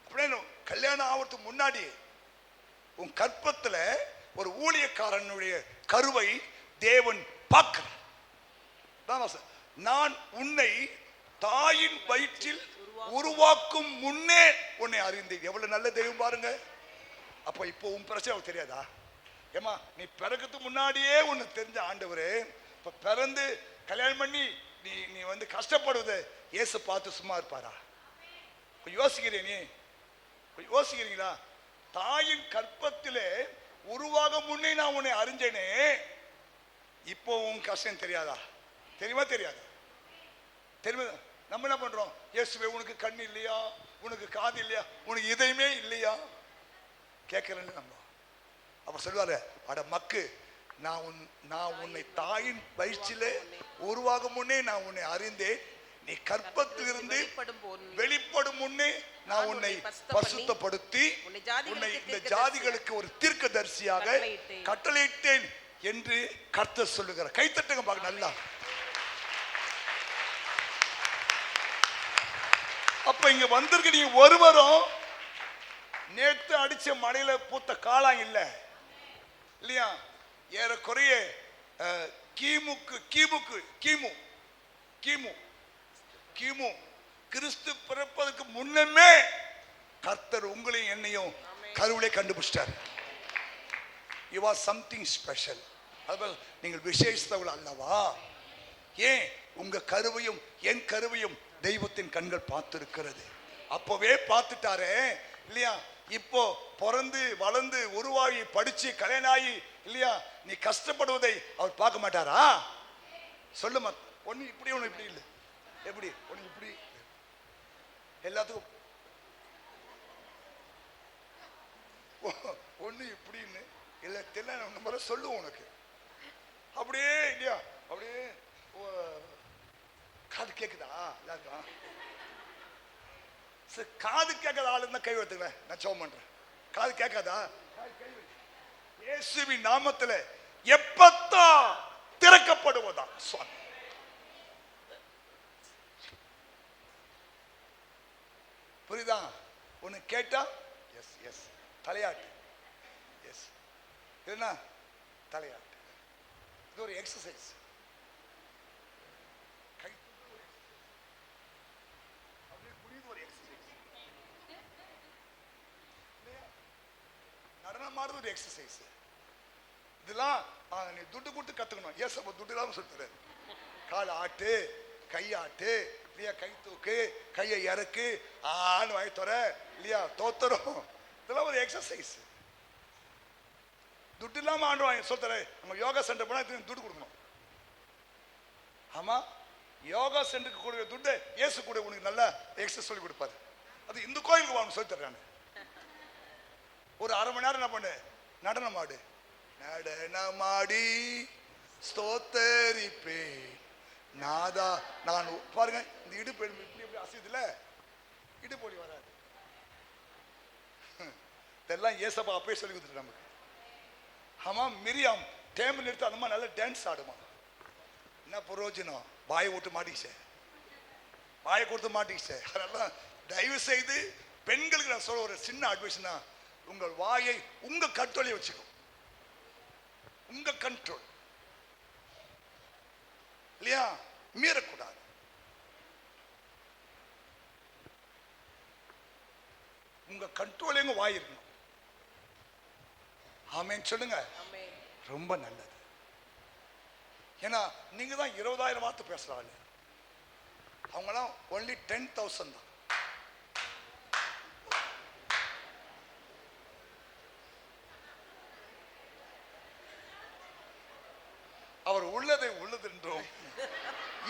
அப்படின்னு கல்யாணம் ஆகிறதுக்கு முன்னாடி உன் கற்பத்துல ஒரு ஊழியக்காரனுடைய கருவை தேவன் பார்க்கிறார். நான் உன்னை தாயின் வயிற்றில் உருவாக்கும் முன்னே உன்னை அறிந்தேன். எவ்வளவு நல்ல தெய்வம் பாருங்க. அப்ப இப்போ உன் பிரச்சனை தெரியாதா? ஏமா, நீ பிறகுக்கு முன்னாடியே உன்னை தெரிஞ்ச ஆண்டவரே, இப்ப பிறந்து கல்யாணம் பண்ணி நீ நீ வந்து கஷ்டப்படுவதை இயேசு பார்த்து சும்மா இருப்பாரா? யோசிக்கிறீங்களா? தாயின் கற்பத்திலே உருவாக முன்னே நான் உன்னை அறிஞ்சேனே, இப்போ உன் கஷ்டம் தெரியாதா? தெரியுமா? தெரியாதா? தெரியுமா? நம்ம என்ன பண்றோம்? இயேசுவே, உனக்கு கண் இல்லையா? உனக்கு காது இல்லையா? உனக்கு இதயமே இல்லையா? கேட்கறேன்னு நம்ம. அப்ப சொல்லுவாரு, அட மக்கு, நான் உன்னை தாயின் வயிற்றிலே உருவாகும் முன்னே நான் உன்னை அறிந்தேன். நீ கற்பத்திலிருந்து வெளிப்படும் முன்னே நான் உன்னை பசுத்தப்படுத்தி உன்னை இந்த ஜாதிகளுக்கு ஒரு தீர்க்கதரிசியாக கட்டளையிட்டேன் என்று கர்த்தர் சொல்லுகிறார். கைத்தட்டுங்க பாக்க நல்லா. அப்ப இங்க வந்திருக்க நீங்க ஒருவரும் நேத்து அடிச்ச மழையில பூத்த காலம் இல்ல இல்லையா? ஏறக்குறைய கிமு கிறிஸ்து பிறப்பதற்கு முன்னமே கர்த்தர் உங்களையும் என்னையும் கருவிலே கண்டுபிடிச்சிட்டார். You are something special. நீங்கள் விசேஷத்தவள் அல்லவா? ஏன் உங்க கருவையும் என் கருவையும் தெய்வத்தின் கண்கள் பார்த்திருக்கிறது. அப்பவே பார்த்துட்டாரே இல்லையா? இப்போ பிறந்து வளர்ந்து உருவாகி படிச்சு கல்யாணம் ஆகி இல்லையா, நீ கஷ்டப்படுவதை அவர் பார்க்க மாட்டாரா? சொல்லுமா. ஒண்ணு இப்படி ஒண்ணு இப்படி இல்லை. எப்படி? ஒண்ணு இப்படி எல்லாத்துக்கும் ஒண்ணு இப்படின்னு இல்ல தெரியல சொல்லுவோம் உனக்கு. அப்படியே இல்லையா? அப்படியே காது கேக்குதா? எல்லாருக்கும் காது கேட்காத ஆளு இருந்தா கை வைத்துக்கிறேன். நான் சோம் பண்றேன். காது கேட்காதா? இயேசுவின் நாமத்துல எப்பத்தான் திறக்கப்படுவதா சுவாமி. புரியுதா? ஒன்னு கேட்டா எஸ் எஸ் தலையாட்டு. எஸ் என்ன தலையாட்டு? இது ஒரு எக்ஸசைஸ். நடனம் ஆடுறது ஒரு எக்ஸசைஸ். இதெல்லாம் நீ துட்டு கொடுத்து கத்துக்கணும். ஏன் அப்ப துட்டு இல்லாம சொல்லுற? கால் ஆட்டு, கையாட்டு இல்லையா, கை தூக்கு, கையை இறக்கு, ஆன்னு வாய் தோற இல்லையா, தோத்தரும். இதெல்லாம் ஒரு எக்ஸசைஸ். துட்டு இல்லாம ஆண்டுவாங்க. சொல்ற நம்ம யோகா சென்டர் போனா துட்டு கொடுக்கணும். ஆமா, யோகா சென்டருக்கு கொடுக்குற துட்டு இயேசு கூட உனக்கு நல்ல எக்ஸசைஸ் சொல்லி கொடுப்பாரு. அது இந்த கோயிலுக்கு வாங்க சொல்லி தர்றாங்க. ஒரு அரை மணி நேரம் என்ன பண்ணு, நடனமாடு. நடனமாடி ஸ்தோத்தரிப்பே நாதா நான். பாருங்க, இந்த இடுப்பு இப்படி இப்படி அசைதுல இடுப்பு ஒளி வராது. இதெல்லாம் ஏசப்பா அப்பயே சொல்லி கொடுத்துட்டு நமக்கு. ஆமா, மிரியாம் டேபிள் எடுத்து அந்த மாதிரி நல்லா டான்ஸ் ஆடுமா. என்ன பிரயோஜனம்? வாயை விட்டு மாட்டிக்கிச்சே, வாயை கொடுத்து மாட்டிக்கிச்சே. அதெல்லாம் தயவு செய்து பெண்களுக்கு நான் சொல்ல ஒரு சின்ன அட்வைஸ் தான், உங்கள் வாயை உங்க கண்ட்ரோலே வச்சுக்கோ. உங்க கண்ட்ரோல் இல்லையா, மீறக்கூடாது. உங்க கண்ட்ரோல் எங்க வாய் இருக்கணும். ஆமென் சொல்லுங்க. ரொம்ப நல்லது. ஏன்னா நீங்க தான் 20,000 வார்த்தை பேசுறாங்க. அவங்களாம் ஒன்லி 10,000 தான். அவர் உள்ளதை உள்ளது என்றும்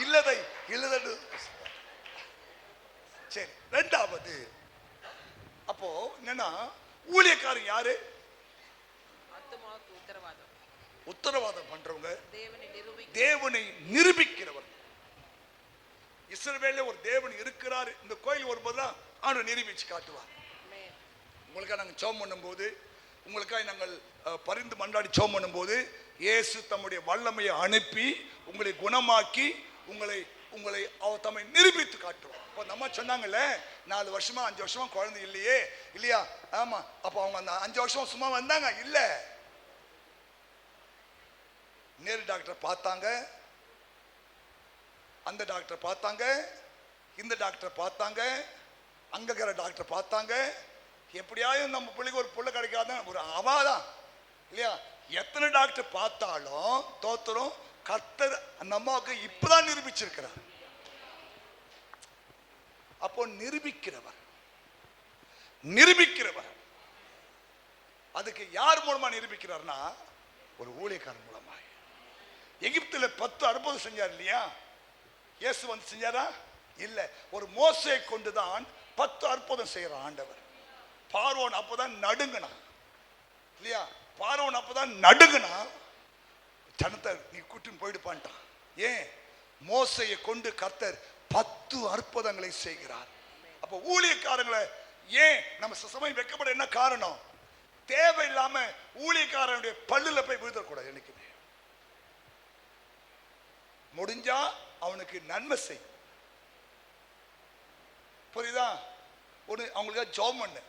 இல்லதை இல்லதென்று. சரி, ரெண்டாவது அப்போ என்னன்னா ஊழியக்காரன் யாரு? உத்தரவாதம் பண்றவங்க, தேவனை நிரூபிக்கிறவர். இஸ்ரவேல்ல ஒரு தேவன் இருக்கிறார், இந்த கோயில் வரும்போதுதான் அவனை நிரூபிச்சு காட்டுவார். உங்களுக்காக நாங்கள் ஜெபம் பண்ணும்போது, உங்களுக்காக நாங்கள் பரிந்து மன்றாடி ஜெபம் பண்ணும்போது, இயேசு தம்முடைய வல்லமையை அனுப்பி உங்களை குணமாக்கி உங்களை உங்களை அவர் தம்மை நிரூபித்து காட்டுவார். இப்போ நம்ம சொன்னாங்கல்ல 4 வருஷமா 5 வருஷமா குழந்தை இல்லையே, இல்லையா? ஆமா. அப்போ அவங்க அந்த 5 வருஷம் சும்மா வந்தாங்க இல்ல, நேரு டாக்டர் பார்த்தாங்க, அந்த டாக்டர் பார்த்தாங்க, இந்த டாக்டர் பார்த்தாங்க, அங்க இருக்கிற டாக்டர் பார்த்தாங்க. எப்படியாவது நம்ம பிள்ளைக்கு ஒரு புள்ள கிடைக்காத ஒரு அவாதான் இல்லையா? எத்தனை டாக்டர் பார்த்தாலும் தோத்துரும். கர்த்தர் அந்த அம்மாவுக்கு இப்பதான் நிரூபிச்சிருக்கிறார். அப்போ நிரூபிக்கிறவர் நிரூபிக்கிறவர் அதுக்கு யார் மூலமா நிரூபிக்கிறார்னா ஒரு ஊழியக்காரன் மூலமா. எகிப்துல 10 அற்புதம் செஞ்சார் இல்லையா? இயேசு வந்து செஞ்சாரா? இல்ல, ஒரு மோசே கொண்டுதான் 10 அற்புதம் செய்யற ஆண்டவர். பார்வோன் அப்பதான் நடுங்கினான் இல்லையா? பார்வோன் அப்பதான் நடுங்கினா, ஜனத்தை நீ கூட்டின்னு போயிடுப்பான்ட்டான். ஏன்? மோசையை கொண்டு கர்த்தர் 10 அற்புதங்களை செய்கிறார். அப்ப ஊழியக்காரங்களை ஏன் நம்ம சமயம் வெக்கப்பட என்ன காரணம்? தேவையில்லாம ஊழியக்காரனுடைய பல்லுல போய் விழுதக்கூடாது. என்னைக்குமே முடிஞ்சா அவனுக்கு நன்மை செய். புரியுதா? அவங்களுக்கு ஜாப் பண்ணு.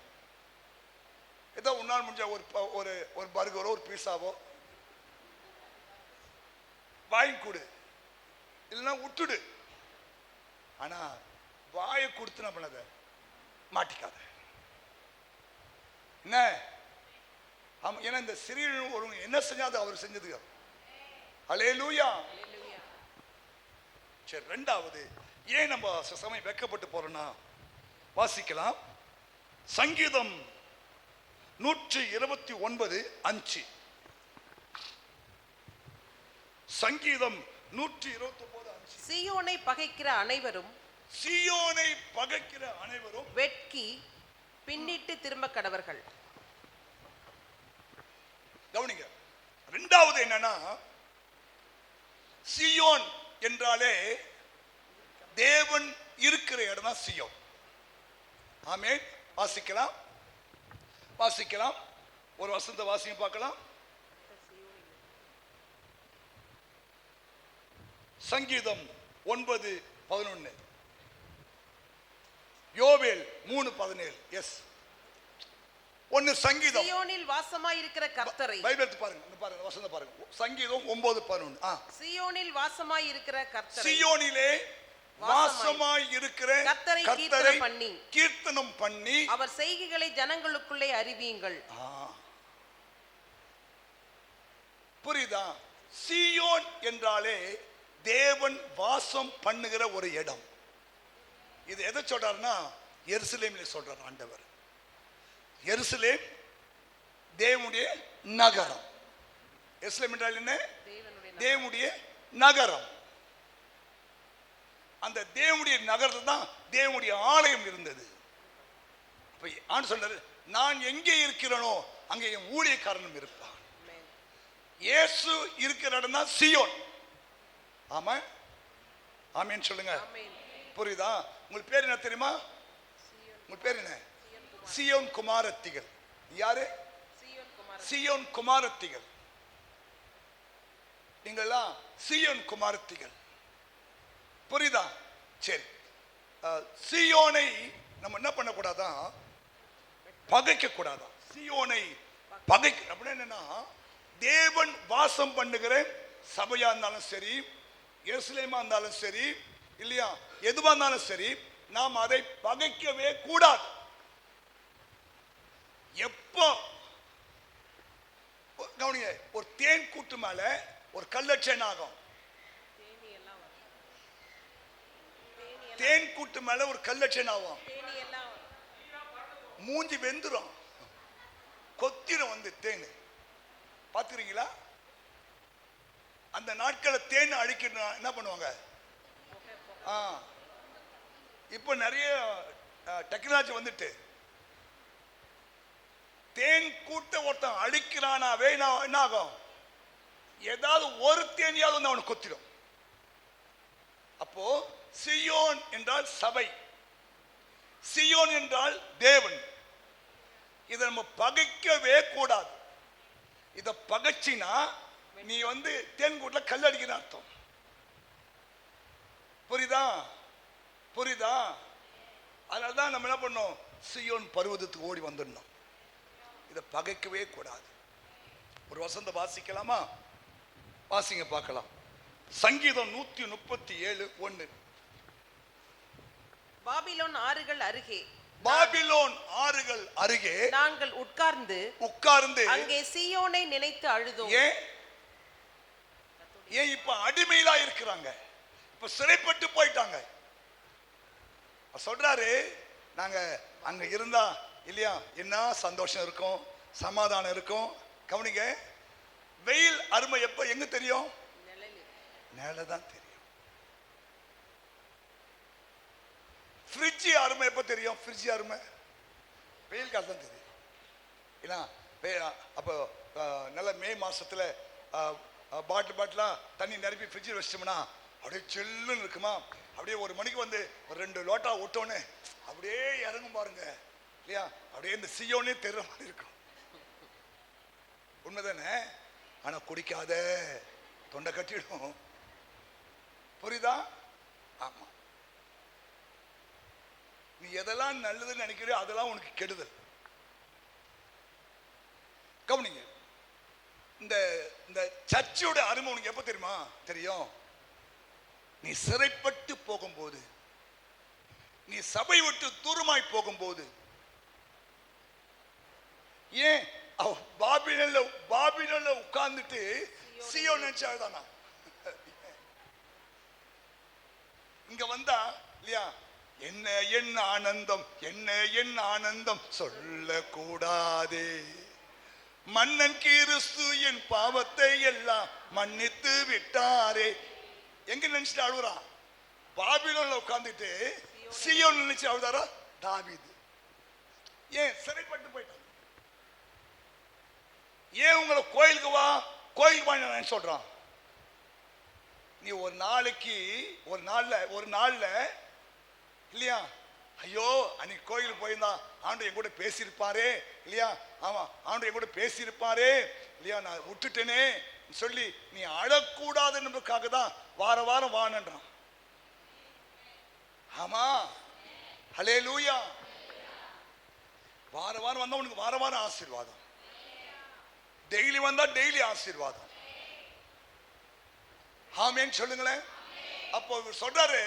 ஏதோ உன்னால் முடிஞ்ச ஒரு பர்கரோ ஒரு பீஸாவோ வாங்கி கொடு, இல்லைன்னா விட்டுடு. ஆனா வாயை கொடுத்து நம்ம பண்ணத மாட்டிக்காத. என்ன? ஏன்னா இந்த சிறிய ஒரு என்ன செஞ்சாது அவர் செஞ்சது. அல்லேலூயா. சரி, ரெண்டாவது ஏன் நம்ம சமயம் வெக்கப்பட்டு போறோம்னா வாசிக்கலாம். சங்கீதம் 129:5. சங்கீதம் 129:5. சீயோனை பகைக்கிற அனைவரும், சீயோனை பகைக்கிற அனைவரும் வெட்கி பின்னிட்டு திரும்ப கடவர்கள். கவனிங்க. ரெண்டாவது என்னன்னா, சீயோன் என்றாலே தேவன் இருக்கிற இடம் தான் சீயோன். ஆமென். வாசிக்கலாம் வாசிக்கலாம். ஒரு வசந்த வாசியம் பார்க்கலாம். சங்கீதம் 9:11, யோவேல் 3:17. எஸ், ஒன்னு சங்கீதம். சீயோனில் வாசமாய் இருக்கிற கர்த்தரை, பைபிள் எடுத்து பாருங்க, இந்த பாருங்க வசந்த பாருங்க. சங்கீதம் 9:11. சீயோனில் வாசமாய் இருக்கிற கர்த்தரை, சீயோனிலே வாசமாய் இருக்கிற கர்த்தரை கீர்த்தனம் பண்ணி அவர் செய்கைகளை ஜனங்களுக்குள்ளே அறிவியுங்கள். புரியுதா? சீயோன் என்றாலே தேவன் வாசம் பண்ணுகிற ஒரு இடம். இது எதை சொல்றாருன்னா எருசலேமிலே சொல்றார் ஆண்டவர். எருசலேம் தேவனுடைய நகரம். எருசலேம் என்றால் என்ன? தேவனுடைய நகரம். அந்த தேவனுடைய நகரத்துல தான் தேவனுடைய ஆலயம் இருந்தது. ஆண்டு சொல்றாரு, நான் எங்கே இருக்கிறேனோ அங்கே என் ஊழியக்காரனும் இருப்பான். இயேசு இருக்கிற இடம் தான் சீயோன். ஆமா, ஆமேன்னு சொல்லுங்க. புரியுதா? உங்களுக்கு பேர் என்ன தெரியுமா? உங்களுக்கு பேர் என்ன? சீயோன் குமாரத்திகள். யாரு? சீயோன் குமாரத்திகள். நீங்கள்லாம் சீயோன் குமாரத்திகள். புரியுதா? சரி, சீயோனை நம்ம என்ன பண்ணக்கூடாதான்? பகைக்க கூடாதான். சீயோனை பகைக்க அப்படின்னா என்னன்னா, தேவன் வாசம் பண்ணுகிற சபையா இருந்தாலும் சரி, எருசலேமா இருந்தாலும் சரி, இல்லையா, எதுவா இருந்தாலும் சரி, நாம் அதை பகைக்கவே கூடாது. எப்போ கவனிங்க, ஒரு தேன் கூட்டு மேல ஒரு கல்லட்சன் ஆகும். தேன் கூட்டு மேல ஒரு கல்லட்சன் ஆகும். மூஞ்சி வெந்துரும், கொத்திரும். வந்து தேன் பாத்துக்கிறீங்களா? அந்த நாட்களை தேன் அழிக்கணும் என்ன பண்ணுவாங்க? இப்போ நிறைய டெக்னாலஜி வந்துட்டு தேன் கூட்ட ஒருத்தன் அழிக்கிறானாவே என்ன ஆகும்? ஏதாவது ஒரு தேனியாவது வந்து அவனுக்கு கொத்திடும். அப்போ சியோன் என்றால் சபை, சியோன் என்றால் தேவன். இதை நம்ம பகைக்கவே கூடாது. இதை பகைச்சினா நீ வந்து தேன் கூட்டில் கல் அடிக்கிற அர்த்தம். புரியுதா? புரியுதா? அதனால்தான் நம்ம என்ன பண்ணோம்? சியோன் பர்வதத்துக்கு ஓடி வந்துடணும். இதை பகைக்கவே கூடாது. ஒரு வசந்த வாசிக்கலாமா? வாசிங்க பார்க்கலாம். சங்கீதம் 137:1. பாபிலோன் ஆறுகள் அருகே, பாபிலோன் ஆறுகள் அருகே நாங்கள் உட்கார்ந்து அங்கே சீயோனை நினைத்து அழுதோம். ஏன் இப்ப அடிமையிலா இருக்கிறாங்க, இப்ப சிறைப்பட்டு போயிட்டாங்க. சொல்றாரு, நாங்க அங்க இருந்தா இல்லையா என்ன சந்தோஷம் இருக்கும், சமாதானம் இருக்கும். கவனிங்க, வெயில் அருமை எப்ப எங்க தெரியும்? நிழல்தான் தெரியும். ஃப்ரிட்ஜ் அருமை எப்ப தெரியும்? ஃப்ரிட்ஜ் அருமை வெயில் காலம் தான் தெரியும். ஏன்னா அப்போ நல்ல மே மாசத்துல பாட்டிலா தண்ணி நிரப்பி ஃப்ரிட்ஜில் வச்சிட்டோம்னா அப்படியே செல்லுன்னு இருக்குமா. அப்படியே ஒரு மணிக்கு வந்து ஒரு 2 லோட்டா விட்டோன்னு அப்படியே இறங்கும் பாருங்க இல்லையா? அப்படியே இந்த சியோனே தெரியற மாதிரி இருக்கும். உண்மைதானே? ஆனா குடிக்காத, தொண்டை கட்டிடும். புரியுதா? ஆமா. நீ எதெல்லாம் நல்லதுன்னு நினைக்கிறியோ அதெல்லாம் உனக்கு கெடுதல். கவனிங்க, இந்த சர்ச்சோட அருமை உனக்கு எப்ப தெரியுமா தெரியும்? நீ சிறைப்பட்டு போகும்போது, நீ சபை விட்டு தூரமாய் போகும்போது. ஏன் பாபிலோன்ல உட்கார்ந்துட்டு சியோன் நினைச்சாதானா? இங்க வந்தா இல்லையா, என்ன என் ஆனந்தம், என்ன என் ஆனந்தம் சொல்லக்கூடாதே. மன்னன் கிறிஸ்து என் பாவத்தை எல்லாம் மன்னித்து விட்டாரே. எங்க நினைச்சிட்டு அழுகுறான்? பாபிலோன்ல உட்கார்ந்துட்டு சியோன் நினைச்சு அழுதாரா தாவீது. ஏன் சிறைப்பட்டு போயிட்டான்? ஏன் உங்களை கோயிலுக்கு வா சொல்றான்? நீ ஒரு நாள்ல இல்லையா, ஐயோ அன்னைக்கு கோயிலுக்கு போயிருந்தா ஆண்டு என் கூட பேசியிருப்பாரே இல்லையா, ஆமா ஆண்டு என் கூட பேசியிருப்பாரே இல்லையா, நான் விட்டுட்டேனே சொல்லி நீ அழக்கூடாது என்பதற்காக தான் வாரம் வானன்றான். ஆமா, ஹல்லேலூயா. வாரம் வந்தா உனக்கு வாரம் ஆசீர்வாதம். டெய்லி வந்தா டெய்லி ஆசீர்வாதம். ஆமென் சொல்லுங்களேன். அப்போ சொல்றாரு,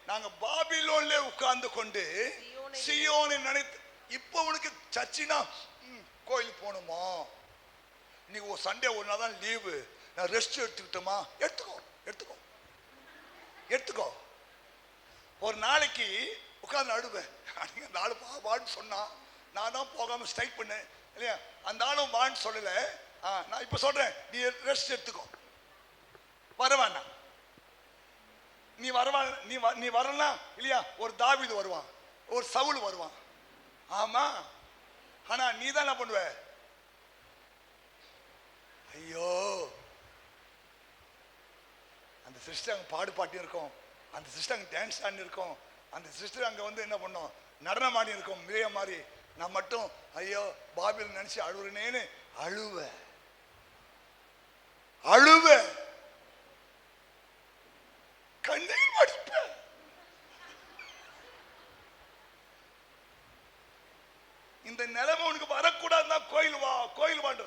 நாங்க பாபிலோன்ல உட்கார்ந்து கொண்டு சியோனை நினைத்து. இப்போ உனக்கு சர்ச்சினா கோயிலுக்கு போகணுமா? இன்னைக்கு ஒரு சண்டே ஒரு நாள் தான் லீவு, நான் ரெஸ்ட் எடுத்துக்கிட்டோமா? எடுத்துக்கோ. ஒரு நாளைக்கு உட்கார்ந்து அழுவேன். அந்த ஆளு வான்னு சொன்னா நான் தான் போகாம ஸ்ட்ரைக் பண்ணேன் இல்லையா? அந்த ஆளும் வான்னு சொல்லல. நான் இப்ப சொல்றேன், நீ ரெஸ்ட் எடுத்துக்கோ. வரவானா நீ வரலாம் இல்லையா? ஒரு தாவீது வருவான், ஒரு சவுல் வருவான். ஆமா, ஆனா நீ தான் என்ன பண்ணுவ? ஐயோ, அந்த சிஸ்டர் அங்க பாட்டு இருக்கும், அந்த சிஸ்டர் அங்க டான்ஸ் ஆடி இருக்கும், அந்த சிஸ்டர் அங்க வந்து என்ன பண்ணும், நடனம் ஆடி இருக்கும் மிரிய மாதிரி. நான் மட்டும் ஐயோ பாபில் நினைச்சு அழுவுறேன்னு அழுவ கண்ணீர் வடிப்ப. இந்த நிலைமை உனக்கு வரக்கூடாதுன்னா கோயில் வான்ற.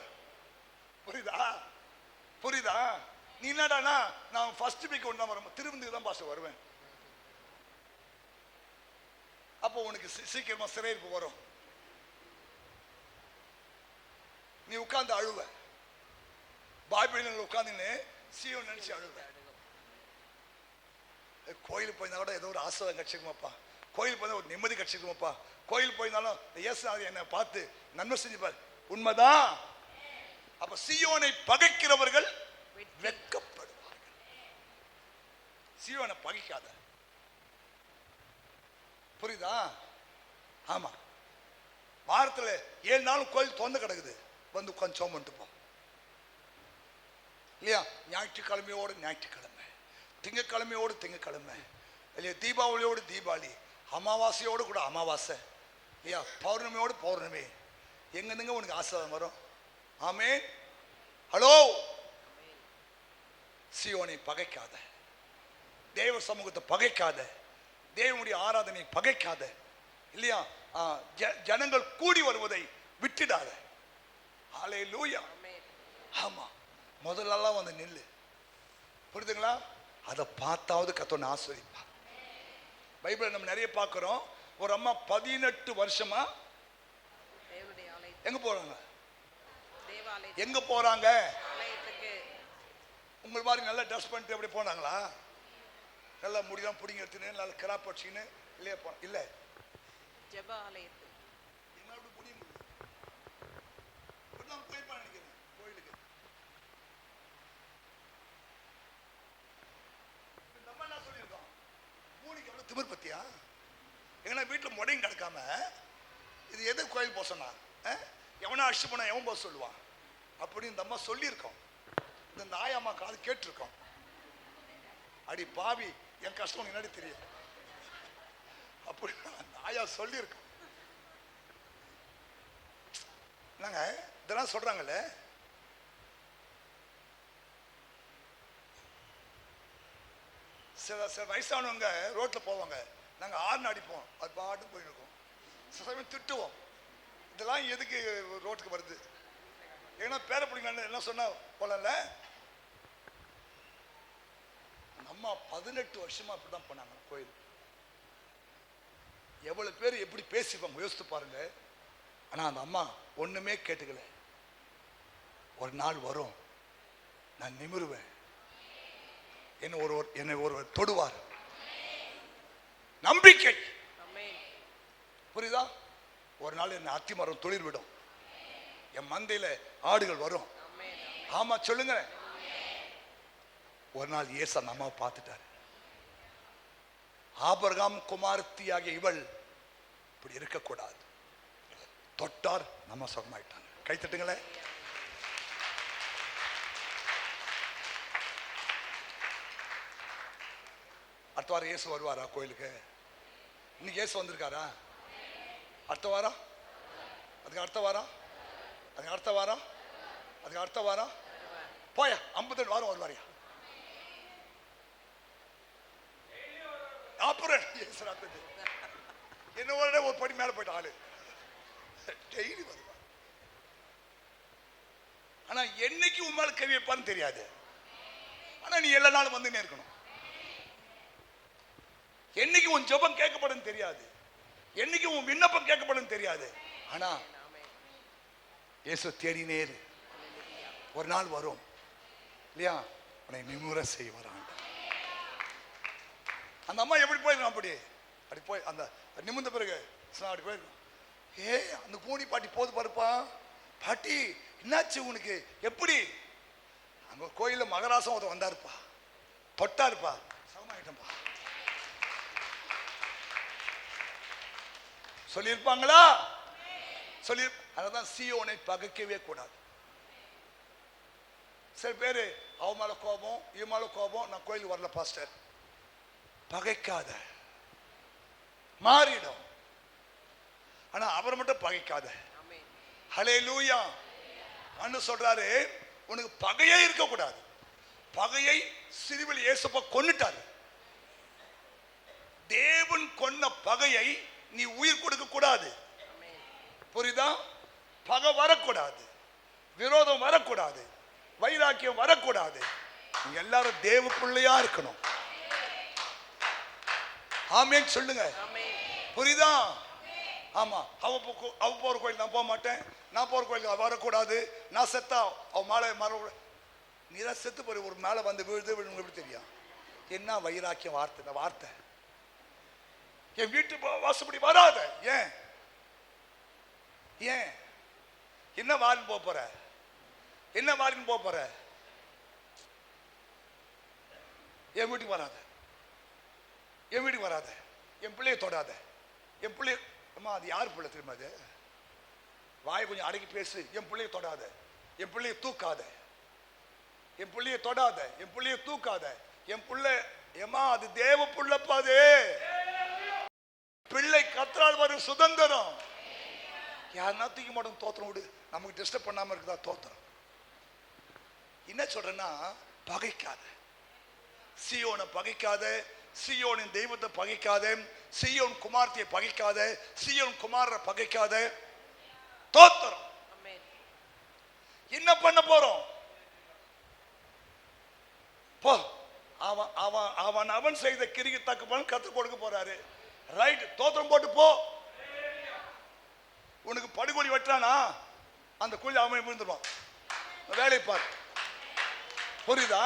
புரியுதா? நீ என்னடானா, நான் ஃபர்ஸ்ட் வீக் ஒன்று தான் வரேன், திருவந்திக்கு தான் பாஸ்டர் வருவேன். அப்போ உனக்கு சீக்கிரமா சிறையிருப்பு வரும். நீ உட்கார்ந்து அழுவ, பாபிலோன்ல உட்கார்ந்துன்னு சியோன் நினைச்சு அழுவ. கோயிலுக்கு போயிருந்தா கூட ஏதோ ஒரு ஆசீர்வாதம் கிடைச்சிருக்குமாப்பா, கோயிலுக்கு போயிருந்தா ஒரு நிம்மதி கிடைச்சிருக்குமாப்பா, கோயிலுக்கு போயிருந்தாலும் இயேசுநாதர் என்னை பார்த்து நன்மை செஞ்சுப்பார். உண்மைதான். அப்ப சியோனை பகைக்கிறவர்கள் வெட்கப்படுவார்கள். சியோனை பகைக்காத, புரியுதா? ஆமா, வாரத்துல 7 நாளும் கோயில் திறந்து கிடக்குது, வந்து உட்காந்து சோம் பண்ணிட்டு போ இல்லையா? ஞாயிற்றுக்கிழமையோடு ஞாயிற்றுக்கிழமை, திங்கக்கிழமையோடு திங்கக்கிழமை இல்லையா? தீபாவளியோடு தீபாவளி, அமாவாசையோடு கூட அமாவாசை இல்லையா? பௌர்ணமியோடு பௌர்ணமி. எங்கெங்க உனக்கு ஆசீர்வாதம் வரும்? ஆமே. ஹலோ, சீயோனை பகைக்காத, தேவ சமூகத்தை பகைக்காத, தேவனுடைய ஆராதனை பகைக்காத இல்லையா? ஜனங்கள் கூடி வருவதை விட்டுடாத. ஹல்லேலூயா. ஆமா, முதல்லலாம் வந்து நில்லு, புரியுதுங்களா? அதை பார்த்தாவது கர்த்தர் ஆசீர்வதிப்பா. பைபிளை நம்ம நிறைய பார்க்கிறோம். ஒரு அம்மா 18 வருஷமா எங்க போறாங்க? எங்க போறாங்க? உங்களை மாதிரி நல்லா ட்ரெஸ் பண்ணிட்டு எப்படி போனாங்களா? நல்லா முடியலாம் பிடிங்க எடுத்துன்னு நல்லா கிராப் வச்சுன்னு இல்லையா? இல்ல, ஜெப ஆலயத்துக்கு என்ன அப்படி முடியும் போயிருப்பா நினைக்கிறேன் கோயிலுக்கு. நம்ம என்ன சொல்லியிருக்கோம்? மூணிக்கு எவ்வளவு திமிர் பத்தியா? எங்கன்னா வீட்டில் முடையும் கிடக்காம இது எது கோயில் போக சொன்னா? எவனா அடிச்சு போனா எவன் போக சொல்லுவான் அப்படின்னு இந்த அம்மா சொல்லியிருக்கோம். இந்த நாயம்மா காது கேட்டிருக்கோம். அடி பாவி, என் கஷ்டம் முன்னாடி தெரியும் அப்படி நாயா சொல்லியிருக்கோம். நாங்க இதெல்லாம் சொல்றாங்கல்ல, சில வயசானவங்க ரோட்ல போவாங்க, நாங்க ஆர்ன் அடிப்போம், அது பாட்டு போயிருக்கோம். சில சமயம் திட்டுவோம், இதெல்லாம் எதுக்கு ரோட்டுக்கு வருது? ஏன்னா பேர பிடிங்க என்ன சொன்னா போலல. அம்மா 18 வருஷமா அப்படிதான் போனாங்க கோயில். எவ்வளவு பேர் எப்படி பேசிப்பாங்க யோசித்து பாருங்க. ஆனா அந்த அம்மா ஒண்ணுமே கேட்டுக்கல. ஒரு நாள் வரும், நான் நிமிருவேன், என்னை ஒருவர் தொடுவார். நம்பிக்கை, புரியுதா? ஒரு நாள் என்ன அத்திமரம் தொழில் விடும், என் மந்தையில ஆடுகள் வரும். ஆமா சொல்லுங்க. ஒரு நாள் இயேசு அந்த அம்மாவை பார்த்துட்டாரு. ஆபிரகாம் குமாரத்தியாகிய இவள் இப்படி இருக்கக்கூடாது, தொட்டார், நம்ம சுகமாயிட்டாங்க. கை தட்டுங்களே. அடுத்த வாரம் இயேசு வருவாரா கோயிலுக்கு? இன்னைக்கு இயேசு வந்திருக்காரா? அடுத்த வாரம், அதுக்கு அடுத்த வாரம், அதுக்கு அடுத்த வாரம், அதுக்கு அடுத்த வாரம், போயா 52 வாரம் வருவாரியா? அப்புறம் என்ன ஒரு படி மேல போயிட்ட ஆளு டெய்லி வருவார். ஆனா என்னைக்கு உன் மேல கை வைப்பான்னு தெரியாது. ஆனா நீ எல்லா நாளும் வந்துன்னே இருக்கணும். என்னைக்கு உன் ஜெபம் கேட்கப்படும் தெரியாது, என்னைக்கு உன் விண்ணப்பம் கேட்கப்படும் தெரியாது. ஆனா இயேசு தேடினே இரு, ஒரு நாள் வரும் இல்லையா? உன்னை நிமிர செய்வார். அந்த அம்மா எப்படி போயிருக்கோம்? அப்படி போய் அந்த நிமிர்ந்த பிறகு அப்படி போயிருக்கோம். அந்த கூனி பாட்டி போது பாருப்பா, பாட்டி என்னாச்சு உனக்கு? எப்படி? அங்க கோயில மகராசம் ஒருத்தர் வந்தாருப்பா, தொட்டாருப்பா, சமமாயிட்டப்பா சொல்லியிருப்பாங்களா? சொல்லி. அதான் சீயோனை பகைக்கவே கூடாது. சில பேரு அவ மேல கோபம், இவ மேல கோபம், நான் கோயிலுக்கு வரல பாஸ்டர். பகைக்காத, மாறிடும். ஆனா அவரை மட்டும் பகைக்காத. ஹல்லேலூயா. அன்னு சொல்றாரு, உனக்கு பகையே இருக்க கூடாது. பகையை சிலுவையில் இயேசுப்பா கொன்னுட்டாரு. தேவன் கொன்ன பகையை நீ உயிர் கொடுக்க கூடாது. புரியுதா? பகை வரக்கூடாது, விரோதம் வரக்கூடாது, வைராக்கியம் வரக்கூடாது. நீங்க எல்லாரும் தேவக்குள்ளையா இருக்கணும். ஆமென் சொல்லுங்க. புரியுதா? ஆமா. அவ போற கோயில் நான் போக மாட்டேன், நான் போற கோயிலுக்கு அவ வரக்கூடாது, நான் செத்தா அவ மேல மர. நீ தான் செத்து போய் ஒரு மேல வந்து விழுது எப்படி தெரியும்? என்ன வைராக்கியம் வார்த்தை, வார்த்தை. என் வீட்டு வாசப்படி வராத. ஏன்? ஏன்? என்ன வாரின்னு போற? என்ன வாரின்னு போற? என் வீட்டுக்கு வராத, என் வீட்டுக்கு வராத, என் பிள்ளைய தொடாத. என் பிள்ளை அம்மா அது யார் பிள்ளை தெரியுமா? அது வாயை கொஞ்சம் அடக்கி பேசு. என் பிள்ளைய தொடாத, என் பிள்ளைய தூக்காத, என் பிள்ளைய தொடாத, என் பிள்ளைய தூக்காத. என் பிள்ளை ஏமா அது தேவ புள்ளப்பா. அது பிள்ளை கத்தரால் வரும் சுதந்திரம். யாருன்னா தூக்கி மாட்டோம். தோத்திரம் விடு, நமக்கு டிஸ்டர்ப் பண்ணாம இருக்குதா தோத்திரம். என்ன சொல்றேன்னா, பகைக்காத, சீயோனை பகைக்காத, சீயோனின் தெய்வத்தை பகைக்காத, சீயோன் குமார்த்தியை பகைக்காத, சீயோன் குமார பகைக்காத. தோத்திரம். என்ன பண்ண போறோம்? போ, அவன் அவன் அவன் அவன் செய்த கிரிக்கு தக்க பலன் கற்றுக் கொடுக்க போறாரு. ரைட், தோத்திரம் போட்டு போ. உனக்கு படுகொலி வெட்டானா அந்த குழி அவன் விழுந்துருவான். வேலையை பாரு. புரியுதா?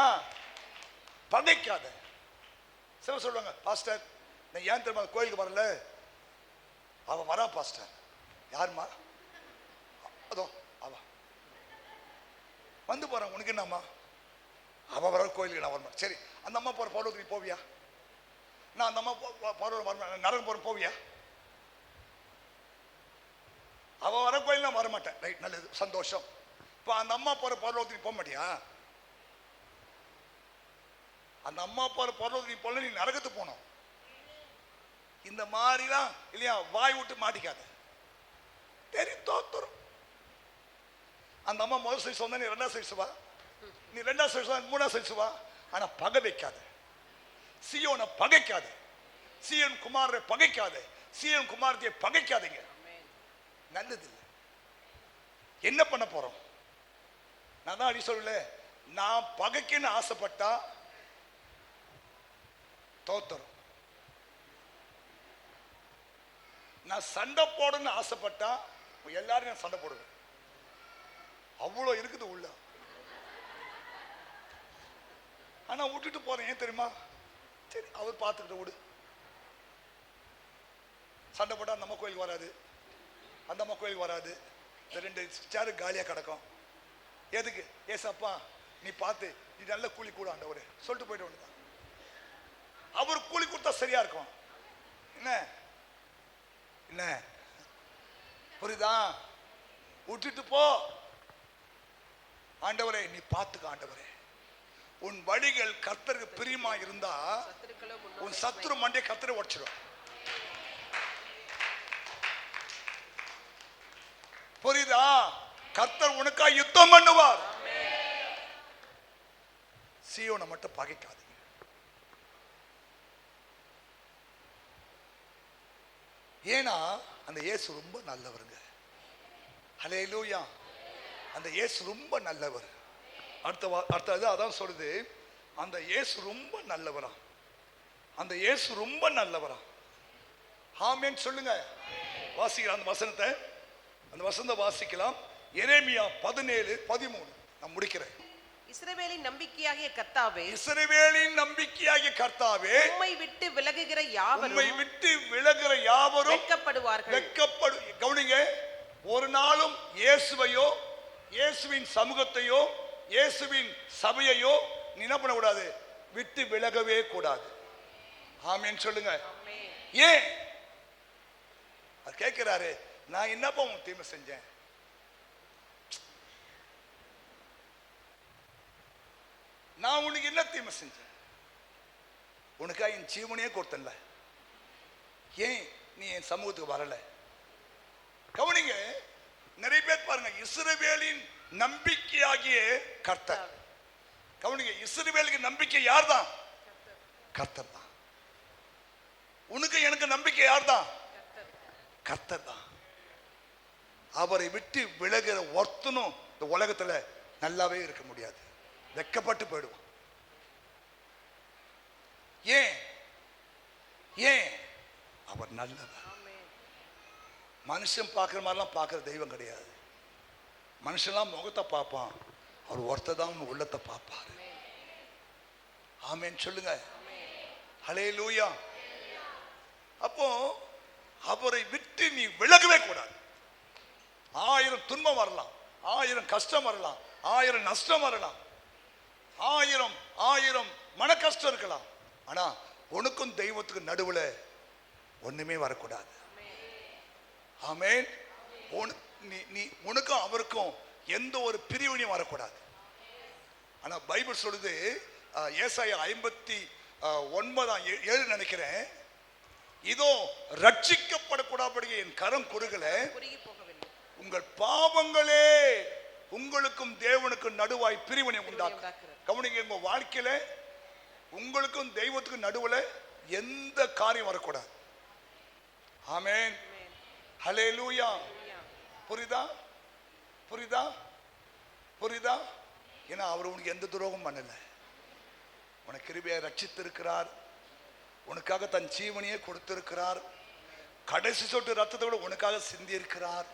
பகைக்காத. சில சொல்லுவாங்க, பாஸ்டர் நான் ஏன் தெரியுமா கோயிலுக்கு வரல? அவன் வரா பாஸ்டர். யாருமா? அதோ அவ வந்து போறான். உனக்கு என்னம்மா? அவன் வர கோயிலுக்கு நான் வரமாட்டேன். சரி, அந்த அம்மா போற பருவத்துக்கு நீ போவியா? நான் அந்த அம்மா பருவம் நரகம் போற போவியா? அவ வர கோயில் நான் வரமாட்டேன். ரைட், நல்லது, சந்தோஷம். இப்போ அந்த அம்மா போற பருவத்துக்கு போக மாட்டியா? அந்த அம்மா போற பருவத்துக்கு போல நீ நரகத்துக்கு போனோம். இந்த மாதிரிலாம் இல்லையா, வாய் விட்டு மாட்டிக்காத. தெரியும் தோத்துரும். அந்த அம்மா முதல் சைஸ் வந்தா நீ ரெண்டாவது சைஸ் வா, நீ ரெண்டாவது சைஸ் வா, மூணாவது சைஸ் வா. ஆனா பகை வைக்காத, சீயோனை பகைக்காத, சீயோன் குமாரை பகைக்காத, சீயோன் குமாரத்தை பகைக்காதீங்க. நல்லது இல்லை. என்ன பண்ண போறோம்? நான் தான் அடி சொல்லல, நான் பகைக்குன்னு ஆசைப்பட்டா தோத்துரும். நான் சண்டை போடணும்னு ஆசைப்பட்டா எல்லாரும் நான் சண்டை போடுவேன். அவ்வளோ இருக்குது உள்ள. ஆனா விட்டுட்டு போறேன். ஏன் தெரியுமா? சரி, அவர் பார்த்துக்கிட்ட விடு. சண்டை போட்டா அந்த அம்மா கோயிலுக்கு வராது, அந்த அம்மா கோயிலுக்கு வராது. இந்த 2 சேரு காலியா கிடக்கும். எதுக்கு? ஏசப்பா நீ பார்த்து நீ நல்ல கூலி கூட ஆண்டவரே சொல்லிட்டு போயிட்டு வேண்டியதான். அவர் கூலி கொடுத்தா சரியா இருக்கும். என்ன என்ன புரியுதா? விட்டுட்டு போ. ஆண்டவரே நீ பார்த்துக்க. ஆண்டவரே உன் வழிகள் கர்த்தருக்கு பிரியமா இருந்தா உன் சத்துரு மண்டே கர்த்தரை உடைச்சிடும். புரியுதா? கர்த்தர் உனக்கா யுத்தம் பண்ணுவார். சீயோனை மட்டும் பகைக்காதீங்க. ஏன்னா அந்த இயேசு ரொம்ப நல்லவருங்க. ஹல்லேலூயா. அந்த இயேசு ரொம்ப நல்லவர். அடுத்தது அதான் சொல்லுது, அந்த இயேசு ரொம்ப நல்லவரா, அந்த இயேசு ரொம்ப நல்லவரா. ஆமென் சொல்லுங்க. வாசிக்கலாம் அந்த வசனத்தை, அந்த வசனத்தை வாசிக்கலாம். எரேமியா 17:13. நான் முடிக்கிறேன். இஸ்ரவேலின் நம்பிக்கையாகிய கர்த்தாவே, இஸ்ரவேலின் நம்பிக்கையாகிய கர்த்தாவே, உம்மை விட்டு விலகுகிற யாவரும், உம்மை விட்டு விலகுகிற யாவரும் வெட்கப்படுவார்கள். கவனிங்க, ஒரு நாளும் இயேசுவையோ இயேசுவின் சமூகத்தையோ இயேசுவின் சபையையோ நீ என்ன பண்ணக்கூடாது? விட்டு விலகவே கூடாது. ஆமென் சொல்லுங்க. ஏன் கேட்கிறாரு? நான் என்னப்பா உன் தீமை செஞ்சேன்? நான் உனக்கு என்ன தீமை செஞ்சேன்? உனக்கா என் ஜீவனையே கொடுத்தல. ஏன் நீ என் சமூகத்துக்கு வரல? கவனிங்க, நிறைய பேர் பாருங்க, இஸ்ரவேலின் நம்பிக்கையாகிய கர்த்தர். கவனிங்க, இஸ்ரவேலுக்கு நம்பிக்கை யார் தான்? கர்த்தர் தான். உனக்கு எனக்கு நம்பிக்கை யார் தான்? கர்த்தர் தான். அவரை விட்டு விலகிற ஒருத்தனும் இந்த உலகத்துல நல்லாவே இருக்க முடியாது. வெக்கப்பட்டு போயிடுவான். ஏன்? ஏன்? அவர் நல்லவர். மனுஷன் பார்க்குற மாதிரிலாம் பார்க்குற தெய்வம் கிடையாது. மனுஷன்லாம் முகத்தை பார்ப்பான், அவர் ஒருத்தர் தான் உள்ளத்தை பார்ப்பார். ஆமென் சொல்லுங்க. ஹல்லேலூயா. அப்போ அவரை விட்டு நீ விலகவே கூடாது. 1000 துன்பம் வரலாம், 1000 கஷ்டம் வரலாம், 1000 நஷ்டம் வரலாம், 1000 மன கஷ்டம் இருக்கலாம். ஆனா உனக்கும் தெய்வத்துக்கு நடுவுல ஒண்ணுமே வரக்கூடாது. ஆமென். நீ உனக்கும் அவருக்கும் எந்த ஒரு பிரிவினையும் வரக்கூடாது. ஆனா பைபிள் சொல்லுது, ஏசாயா 59:7 நினைக்கிறேன், இதோ ரட்சிக்கப்படக்கூடாதபடி என் கரம் குறுகல, உங்கள் பாவங்களே உங்களுக்கும் தேவனுக்கும் நடுவாய் பிரிவினை உண்டாக்கு. கவனிங்க, உங்க வாழ்க்கையில உங்களுக்கும் தெய்வத்துக்கும் நடுவுல எந்த காரியம் வரக்கூடாது. ஆமென். ஹல்லேலூயா. புரியுதா? புரியுதா? புரியுதா? ஏன்னா அவர் உனக்கு எந்த துரோகம் பண்ணல. உனக்கு கிருபையை ரட்சித்திருக்கிறார். உனக்காக தன் ஜீவனையே கொடுத்திருக்கிறார். கடைசி சொட்டு ரத்தத்தை விட உனக்காக சிந்தி இருக்கிறார்.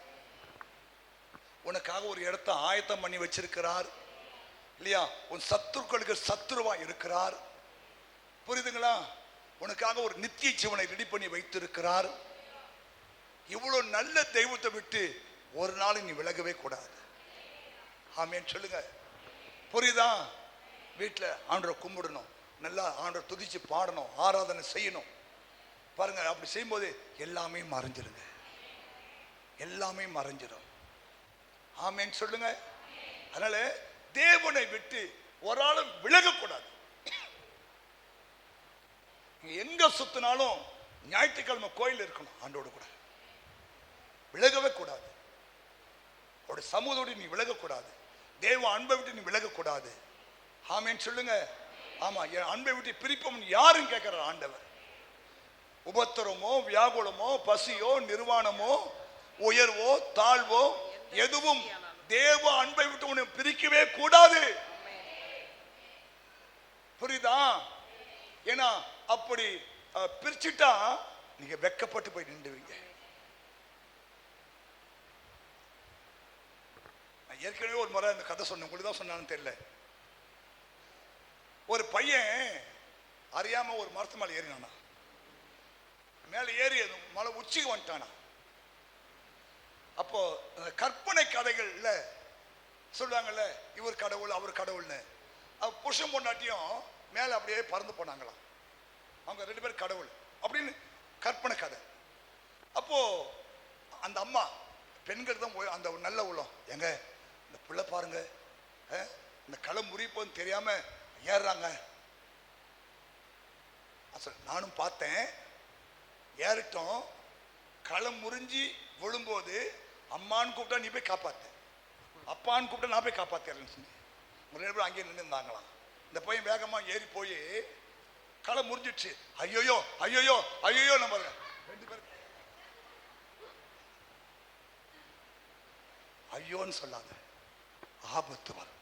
உனக்காக ஒரு இடத்தை ஆயத்தம் பண்ணி வச்சிருக்கிறார் இல்லையா? உன் சத்துருக்களுக்கு சத்துருவா இருக்கிறார். புரியுதுங்களா? உனக்காக ஒரு நித்திய ஜீவனை ரெடி பண்ணி வைத்திருக்கிறார். இவ்வளவு நல்ல தெய்வத்தை விட்டு ஒரு நாள் நீ விலகவே கூடாது. ஆமென் சொல்லுங்க. புரியுதா? வீட்டில் ஆண்டவரை கும்பிடணும், நல்லா ஆண்டவரை துதிச்சு பாடணும், ஆராதனை செய்யணும். பாருங்க, அப்படி செய்யும்போது எல்லாமே மறைஞ்சிருங்க, எல்லாமே மறைஞ்சிடும். ஆமென் சொல்லுங்க. அதனால தேவனை விட்டு ஒரு ஆளும் விலகக்கூடாது. எங்க சுத்தினாலும் ஞாயிற்றுக்கிழமை கோயில் இருக்கணும், ஆண்டோடு கூட விலகவே கூடாது. அவருடைய சமூகத்தோடு நீ விலகக்கூடாது. தேவ அன்பை விட்டு நீ விலகக்கூடாது. ஆமென் சொல்லுங்க. ஆமா, என் அன்பை விட்டு பிரிப்போம் யாரும் கேட்கிறார் ஆண்டவர். உபத்திரமோ வியாகுலமோ பசியோ நிர்வாணமோ உயர்வோ தாழ்வோ எதுவும் தேவ அன்பை விட்டு உன்னை பிரிக்கவே கூடாது. புரியுதா? ஏன்னா அப்படி பிரிச்சுட்டா நீங்க வெக்கப்பட்டு போய் நின்றுவீங்க. ஏற்கனவே ஒரு முறை இந்த கதை சொன்னேன், உங்களுக்கு தான் சொன்னான்னு தெரியல. ஒரு பையன் அறியாம ஒரு மரத்து மேலே ஏறினானா. மேலே ஏறி மலை உச்சிக்கு வந்துட்டானா. அப்போ கற்பனை கதைகள்ல சொல்றாங்கல்ல, இவர் கடவுள் அவர் கடவுள்னு. புருஷன் பொண்டாட்டியும் மேல அப்படியே பறந்து போனாங்களாம். அவங்க 2 பேரும் கடவுள் அப்படின்னு கற்பனை கதை. அப்போ அந்த அம்மா, பெண்கள் தான் அந்த நல்ல உள்ளம், எங்க இந்த பிள்ளை பாருங்க, இந்த களை முறிப்போன்னு தெரியாம ஏறுறாங்க. நானும் பார்த்தேன், ஏறிட்டோம். களம் முறிஞ்சி விழும்போது அம்மான்னு கூப்பிட்டா நீ போய் காப்பாத்து, அப்பான்னு கூப்பிட்டா நான் போய் காப்பாத்தேன்னு சொல்லி 2 பேரும் அங்கேயே நின்று இருந்தாங்களாம். இந்த பையன் வேகமா ஏறி போய் களம் முறிஞ்சிடுச்சு. ஐயோயோ ஐயோயோ ஐயோயோ நம்ம 2 பேரும் ஐயோன்னு சொல்லாத, ஆபத்து வரும்.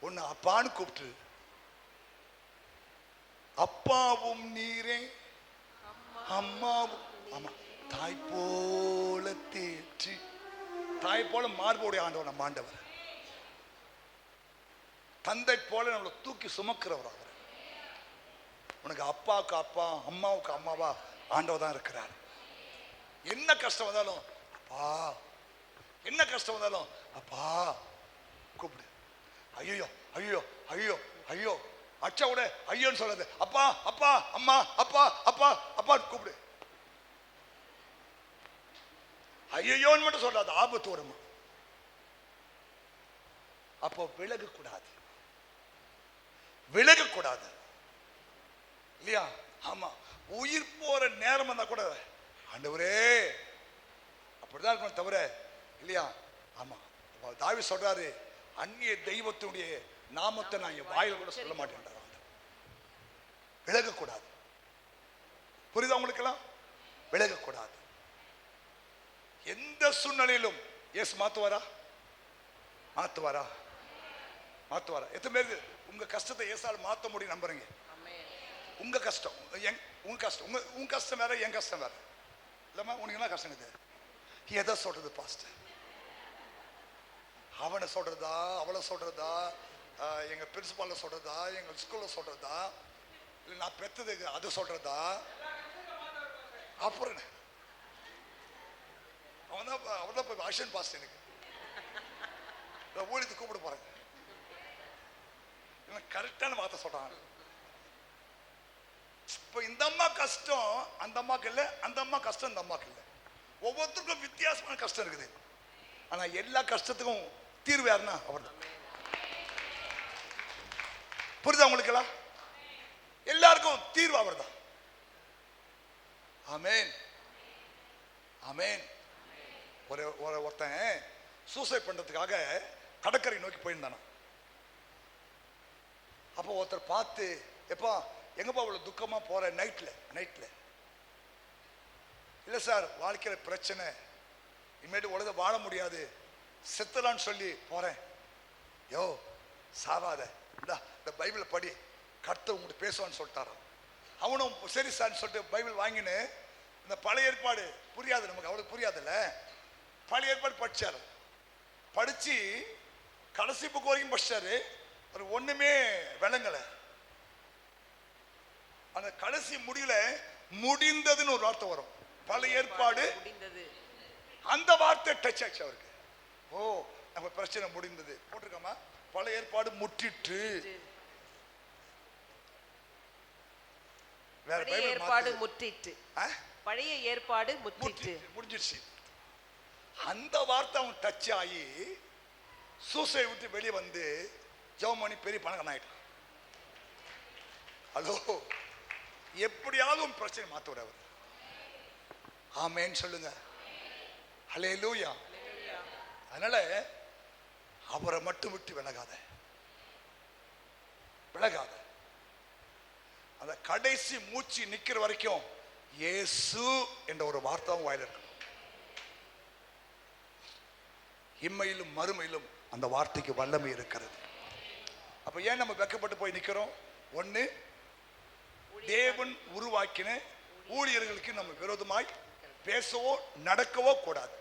உன்னை அப்பான்னு கூப்பிட்டு, அப்பாவும் நீரே அம்மாவும், ஆமா, தாய் போல தேற்றி, தாய் போல மார்போடைய ஆண்டவர் நம்ம ஆண்டவர். தந்தை போல நம்மளை தூக்கி சுமக்கிறவர் அவர். உனக்கு அப்பாவுக்கு அப்பா அம்மாவுக்கு அம்மாவா ஆண்டவர் தான் இருக்கிறார். என்ன கஷ்டம் வந்தாலும் அப்பா, என்ன கஷ்டம் வந்தாலும் அப்பா கூப்பிடு. ஐயோ ஐயோ ஐயோ ஐயோ அச்சா கூட ஐயோன்னு சொல்லாது, அப்பா அப்பா அம்மா அப்பா அப்பா அப்பா கூப்பிடு. ஐயோன்னு மட்டும் சொல்லாது, ஆபத்து வருமா. அப்போ விலகக்கூடாது, விலகக்கூடாது இல்லையா? ஆமா, உயிர் போற நேரம் வந்தா கூட ஆண்டவரே அப்படிதான் இருக்கணும் தவிர இல்லையா? ஆமா, தாவீது சொல்றாரு, அந்நிய தெய்வத்துடைய நாமத்தை நான் என் வாயில் கூட சொல்ல மாட்டேன். விலகக்கூடாது. புரியுதா உங்களுக்கெல்லாம்? விலகக்கூடாது. எந்த சூழ்நிலையிலும் இயேசு மாத்துவாரா? மாத்துவாரா? மாத்துவாரா? எத்தனை பேருக்கு உங்க கஷ்டத்தை இயேசுவால மாத்த முடியும் நம்புறீங்க? உங்க கஷ்டம் உங்க கஷ்டம், உங்க கஷ்டம் வேற, என் கஷ்டம் வேற இல்லம்மா. உனக்கு என்ன கஷ்டம் இது? எதை சொல்றது பாஸ்டர்? அவனை சொல்றதா, அவளை சொல்றதா, எங்க பிரின்சிபால சொல்றதா, எங்க ஸ்கூல்ல சொல்றதா, இல்லை நான் பெத்ததுக்கு அது சொல்றதா? அப்புறம் அவன் தான் போய் ஆக்ஷன் பாஸ்ட் எனக்கு ஊழியத்தை கூப்பிட போறேன். கரெக்டான வார்த்தை சொல்றான். இப்ப இந்த அம்மா கஷ்டம் அந்த அம்மாக்கு இல்லை, அந்த அம்மா கஷ்டம் இந்த அம்மாக்கு இல்லை. ஒவ்வொருத்தருக்கும் வித்தியாசமான கஷ்டம் இருக்குது. ஆனா எல்லா கஷ்டத்துக்கும் தீர்வு யாருன்னா அவர் தான். புரியுதா உங்களுக்கு எல்லாம்? எல்லாருக்கும் தீர்வு அவர் தான். ஆமென் ஆமென். ஒருத்தன் சூசைட் பண்றதுக்காக கடற்கரை நோக்கி போயிருந்தானா. அப்போ ஒருத்தர் பார்த்து, எப்பா எங்கப்பா அவ்வளவு துக்கமா போற நைட்ல இல்ல சார் வாழ்க்கையில பிரச்சனை, இனிமேட்டு உலக வாழ முடியாது, செத்தலான்னு சொல்லி போறேன். யோ சாவாத, இந்த பைபிளை படி, கர்த்தர் உங்களுக்கு பேசுவான்னு சொல்லிட்டாராம். அவனும் சரி சார்ன்னு சொல்லிட்டு பைபிள் வாங்கின்னு இந்த பழைய ஏற்பாடு புரியாது நமக்கு, அவளுக்கு புரியாதுல்ல, பழைய ஏற்பாடு படிச்சாரு. படிச்சு கடைசி புக்கு வரைக்கும் படிச்சாரு. ஒரு ஒண்ணுமே விளங்கலை. அந்த கடைசி முடியல முடிந்ததுன்னு ஒரு வார்த்தை வரும், பழைய ஏற்பாடு. அந்த வார்த்தை டச் ஆச்சு அவருக்கு. ஓ நம்ம பிரச்சனை முடிந்தது போட்டிருக்கோமா, பழைய ஏற்பாடு முற்றிட்டு. வேற பைபிள் ஏற்பாடு முற்றிட்டு, பழைய ஏற்பாடு முற்றிட்டு முடிஞ்சிருச்சு. அந்த வார்த்தை அவன் டச் ஆகி சூசை விட்டு வெளியே வந்து ஜெபம் பண்ணி பெரிய பணக்காரன் ஆயிட்டான். ஹலோ, எப்படியாவது உன் பிரச்சனை மாத்த விட அவர். ஆமென் சொல்லுங்க. ஹல்லேலூயா. அதனால அவரை மட்டும் விட்டு விலகாத. அந்த கடைசி மூச்சு நிக்கிற வரைக்கும் இயேசு என்ற ஒரு வார்த்தை வாயில இருக்கு. இம்மையிலும் மறுமையிலும் அந்த வார்த்தைக்கு வல்லமை இருக்கிறது. அப்ப ஏன் நம்ம வெக்கப்பட்டு போய் நிக்கிறோம்? ஒண்ணு, தேவன் உருவாக்கின ஊழியர்களுக்கு நம்ம விரோதமாய் பேசவோ நடக்கவோ கூடாது.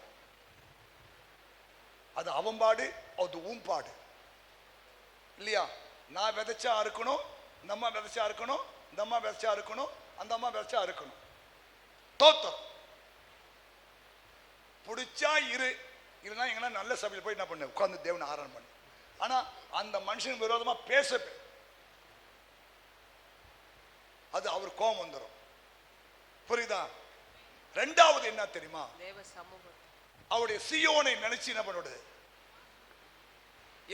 அது அவன்பாடு, அது ஊம்பாடு இல்லையா? நான் விதைச்சா இருக்கணும், இந்த அம்மா விதைச்சா இருக்கணும், இந்த அம்மா விதைச்சா இருக்கணும், அந்த அம்மா விதைச்சா இருக்கணும். தோத்தம் பிடிச்சா இரு, இல்லைன்னா எங்கன்னா நல்ல சபையில் போய் என்ன பண்ணு, உட்கார்ந்து தேவனை ஆராதனை பண்ணு. ஆனா அந்த மனுஷன் விரோதமா பேச, அது அவர் கோபம் வந்துடும். புரியுதா? ரெண்டாவது என்ன தெரியுமா? அவருடைய சீயோனை நினைச்சு என்ன பண்ணுது?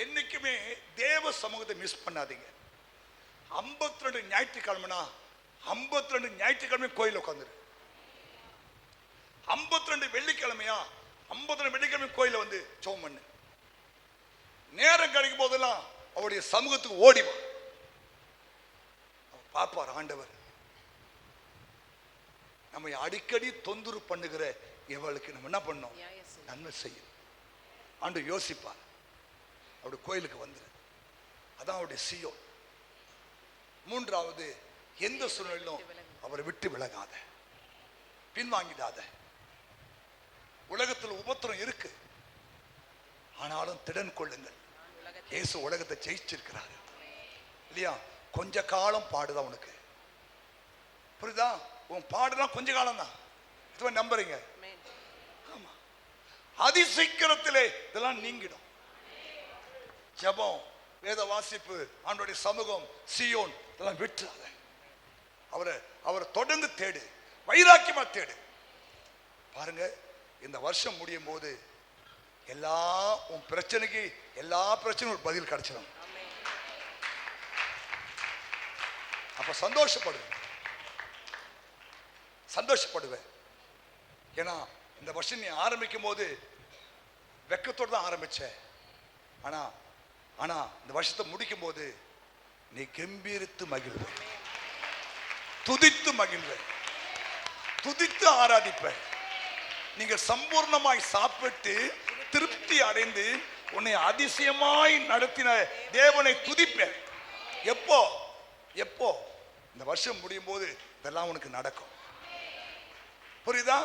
என்னைக்குமே தேவ சமூகத்தை மிஸ் பண்ணாதீங்க. 52 ஞாயிற்றுக்கிழமைனா 52 ஞாயிற்றுக்கிழமை கோயில் உட்காந்துரு. 52 வெள்ளிக்கிழமையா 52 வெள்ளிக்கிழமை கோயில வந்து ஜெபம் பண்ணு. நேரம் கிடைக்கும் போதெல்லாம் அவருடைய சமூகத்துக்கு ஓடிவா. பாப்பார் ஆண்டவர். நம்ம அடிக்கடி தொந்தரவு பண்ணுகிற இவளுக்கு நம்ம என்ன பண்ணோம்? நன்மை செய்யும். ஆண்டவர் யோசிப்பார். அவருடைய கோயிலுக்கு வந்துரு. அதான் அவருடைய சீயோன். மூன்றாவது, எந்த சூழ்நிலையிலும் அவரை விட்டு விலகாத, பின்வாங்கிடாத. உலகத்தில் உபத்திரம் இருக்கு, ஆனாலும் திடன் கொள்ளுங்கள். இயேசு உலகத்தை ஜெயிச்சிருக்கிறார் இல்லையா? கொஞ்ச காலம் பாடுதான் உனக்கு. புரியுதா? உன் பாடுதான் கொஞ்ச காலம் தான். நம்புறீங்க? ஆமா. அதிசீக்கிரத்திலே இதெல்லாம் நீங்கிடும். ஜெபம், வேத வாசிப்பு, ஆண்டவருடைய சமூகம், சீயோன், இதெல்லாம் விட்டுறாத. அவரை தொடர்ந்து தேடு, வைராக்கியமா தேடு. பாருங்க, இந்த வருஷம் முடியும் போது எல்லா உன் பிரச்சனைக்கு எல்லா பிரச்சனையும் ஒரு பதில் கிடைச்சிடும். அப்ப சந்தோஷப்படுவேன். ஏன்னா இந்த வருஷம் நீ ஆரம்பிக்கும் போது வெக்கத்தோடு தான் ஆரம்பிச்ச. ஆனா இந்த வருஷத்தை முடிக்கும் போது நீ கம்பீரித்து மகிழ்வ, துதித்து மகிழ்வ, துதித்து ஆராதிப்ப. நீங்க சம்பூர்ணமாய் சாப்பிட்டு திருப்தி அடைந்து உன்னை அதிசயமாய் நடத்தின தேவனை துதிப்ப. எப்போ இந்த வருஷம் முடியும் போது இதெல்லாம் உனக்கு நடக்கும். புரியுதா?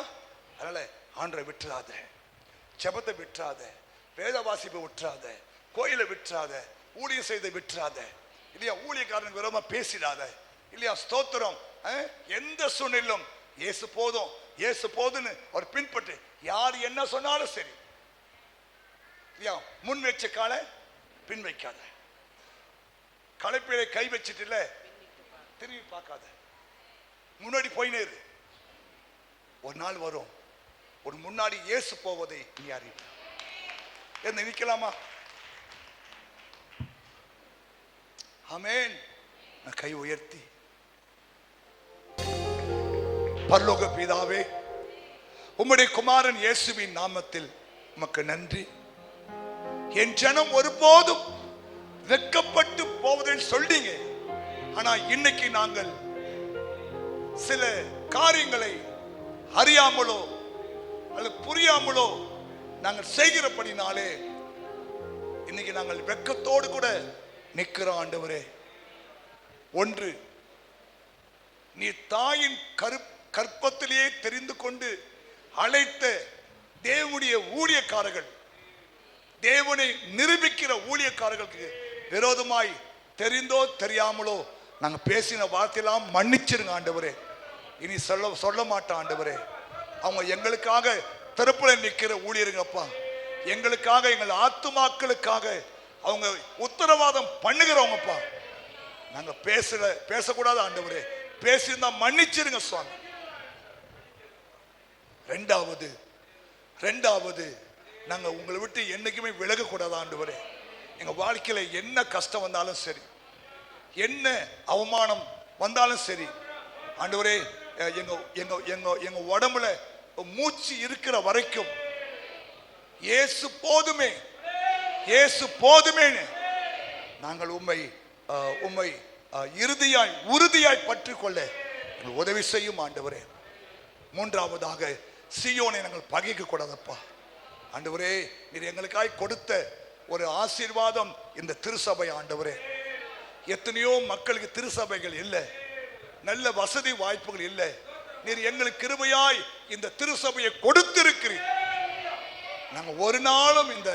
அதனால ஆண்டரை விட்டுறாத, ஜெபத்தை விட்டுறாத, வேத வாசிப்பை விட்டுறாத, கோயிலை விட்டுறாத, ஊழியம் செய்த விட்டுறாத இல்லையா? ஊழியக்காரனுக்கு விரோதமா பேசிடாத இல்லையா? ஸ்தோத்திரம். எந்த சூழ்நிலையிலும் இயேசு போதும், இயேசு போதுன்னு அவர் பின்பற்று. யார் என்ன சொன்னாலும் சரி இல்லையா? முன் வச்ச காலை பின் வைக்காத, களைப்பிலை கை வச்சிட்டு இல்ல திரும்பி பார்க்காத, முன்னாடி போயினே இரு. ஒரு நாள் வரும் உன் முன்னாடி இயேசு போவதை நீ அறிவு. என்ன நினைக்கலாமா? ஆமென். நான் கை உயர்த்தி, பரலோக பிதாவே, உம்முடைய குமாரன் இயேசுவின் நாமத்தில் உமக்கு நன்றி. என் ஜனம் ஒருபோதும் வெட்கப்பட்டு போவதில் சொல்றீங்க. ஆனா இன்னைக்கு நாங்கள் சில காரியங்களை அறியாமலோ அல்லது புரியாமலோ நாங்கள் செய்கிறபடினாலே இன்னைக்கு நாங்கள் வெட்கத்தோடு கூட நிற்கிறோம். ஆண்டவரே, ஒன்று, நீ தாயின் கற்பத்திலேயே தெரிந்து கொண்டு அழைத்த தேவனுடைய ஊழியக்காரர்கள், தேவனை நிரூபிக்கிற ஊழியக்காரர்களுக்கு விரோதமாய் தெரிந்தோ தெரியாமலோ நாங்க பேசின வார்த்தையெல்லாம் மன்னிச்சிருங்க ஆண்டவரே. இனி சொல்ல மாட்டோம் ஆண்டவரே. அவங்க எங்களுக்காக திறப்புல நிற்கிற ஊழியருங்கப்பா. எங்களுக்காக, எங்கள் ஆத்துமாக்களுக்காக அவங்க உத்தரவாதம் பண்ணுகிறவங்கப்பா. நாங்க பேசக்கூடாது ஆண்டவரே. பேசியிருந்தா மன்னிச்சிருங்க சுவாமி. ரெண்டாவது, நாங்க உங்களை விட்டு என்னைக்குமே விலகக்கூடாது ஆண்டவரே. எங்க வாழ்க்கையில என்ன கஷ்டம் வந்தாலும் சரி, என்ன அவமானம் வந்தாலும் சரி ஆண்டவரே, எங்க உடம்புல மூச்சு இருக்கிற வரைக்கும் இயேசு போதுமே, இயேசு போதுமே நாங்கள் உம்மை இறுதியாய் உறுதியாய் பற்றிக்கொள்ள உதவி செய்யும் ஆண்டவரே. மூன்றாவதாக, சீயோனை நாங்கள் பகைக்க கூடாதப்பா ஆண்டவரே. நீர் எங்களுக்காய் கொடுத்த ஒரு ஆசீர்வாதம் இந்த திருசபை ஆண்டவரே. எத்தனையோ மக்களுக்கு திருசபைகள் இல்லை, நல்ல வசதி வாய்ப்புகள் இல்லை. நீர் எங்களுக்கு கிருபையாய் இந்த திருசபையை கொடுத்திருக்கிறீர். நாங்கள் ஒரு நாளும் இந்த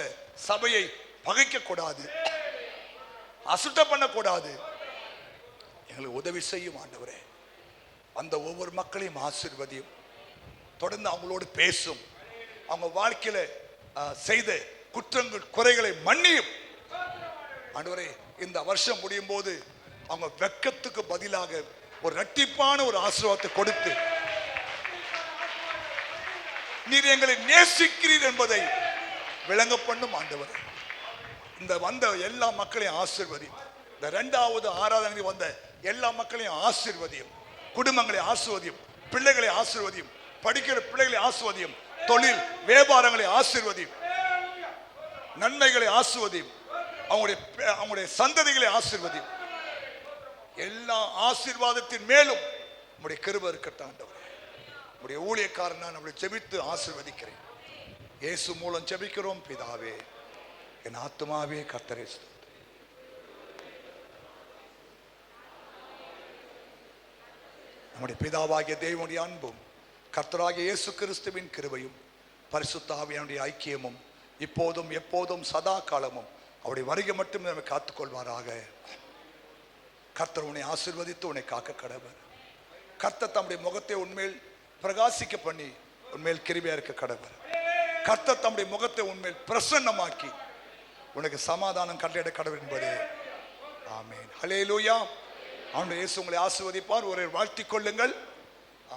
சபையை பகைக்க கூடாது, அசுட்ட பண்ணக்கூடாது. எங்களுக்கு உதவி செய்யும் ஆண்டவரே. அந்த ஒவ்வொரு மக்களையும் ஆசீர்வதியும். தொடர்ந்து அவங்களோடு பேசும். அவங்க வாழ்க்கையில செய்த குற்றங்கள் குறைகளை மன்னியும் ஆண்டவரே. இந்த வருஷம் முடியும் போது அவங்க வெட்கத்துக்கு பதிலாக ஒரு இரட்டிப்பான ஒரு ஆசீர்வாதத்தை கொடுத்து நீர் எங்களை நேசிக்கிறீர் என்பதை விளங்க பண்ணும் ஆண்டவரே. இந்த வந்த எல்லா மக்களையும் ஆசீர்வதியும். இந்த 2வது ஆராதனை வந்த எல்லா மக்களையும் ஆசீர்வதியும். குடும்பங்களை ஆசீர்வதியும், பிள்ளைகளை ஆசீர்வதியும், படிக்கிற பிள்ளைகளை ஆசீர்வதியும், தொழில் வியாபாரங்களை ஆசீர்வதியும், நன்மைகளை ஆசீர்வதியும், அவங்களுடைய சந்ததிகளை ஆசீர்வதியும். எல்லா ஆசீர்வாதத்தின் மேலும் உம்முடைய கிருபை இருக்கட்டும் ஆண்டவரே. உம்முடைய ஊழியக்காரன் நான் நம்மளை ஜெபித்து ஆசீர்வதிக்கிறேன். இயேசு மூலம் ஜெபிக்கிறோம் பிதாவே. என் ஆத்துமாவே கர்த்தரை ஸ்தோத்திரி. நம்முடைய பிதாவாகிய தேவனுடைய அன்பும் கர்த்தராகிய இயேசு கிறிஸ்துவின் கிருபையும் பரிசுத்த ஆவியானுடைய ஐக்கியமும் இப்போதும் எப்போதும் சதா காலமும் அவருடைய வருகை மட்டும் நம்மை காத்துக்கொள்வாராக. கர்த்தர் உன்னை ஆசீர்வதித்து உன்னை காக்க கடவர். கர்த்தர் தம்முடைய முகத்தை உன்மேல் பிரகாசிக்க பண்ணி உன்மேல் கிருபையா இருக்க கடவர். கர்த்தர் தம்முடைய முகத்தை உன்மேல் பிரசன்னமாக்கி உனக்கு சமாதானம் கட்டளையிட கடவர் என்பதே. ஆமென். ஹல்லேலூயா. ஆண்டவர் இயேசு உங்களை ஆசீர்வதிப்பார். ஒரே வாழ்த்திக் கொள்ளுங்கள்.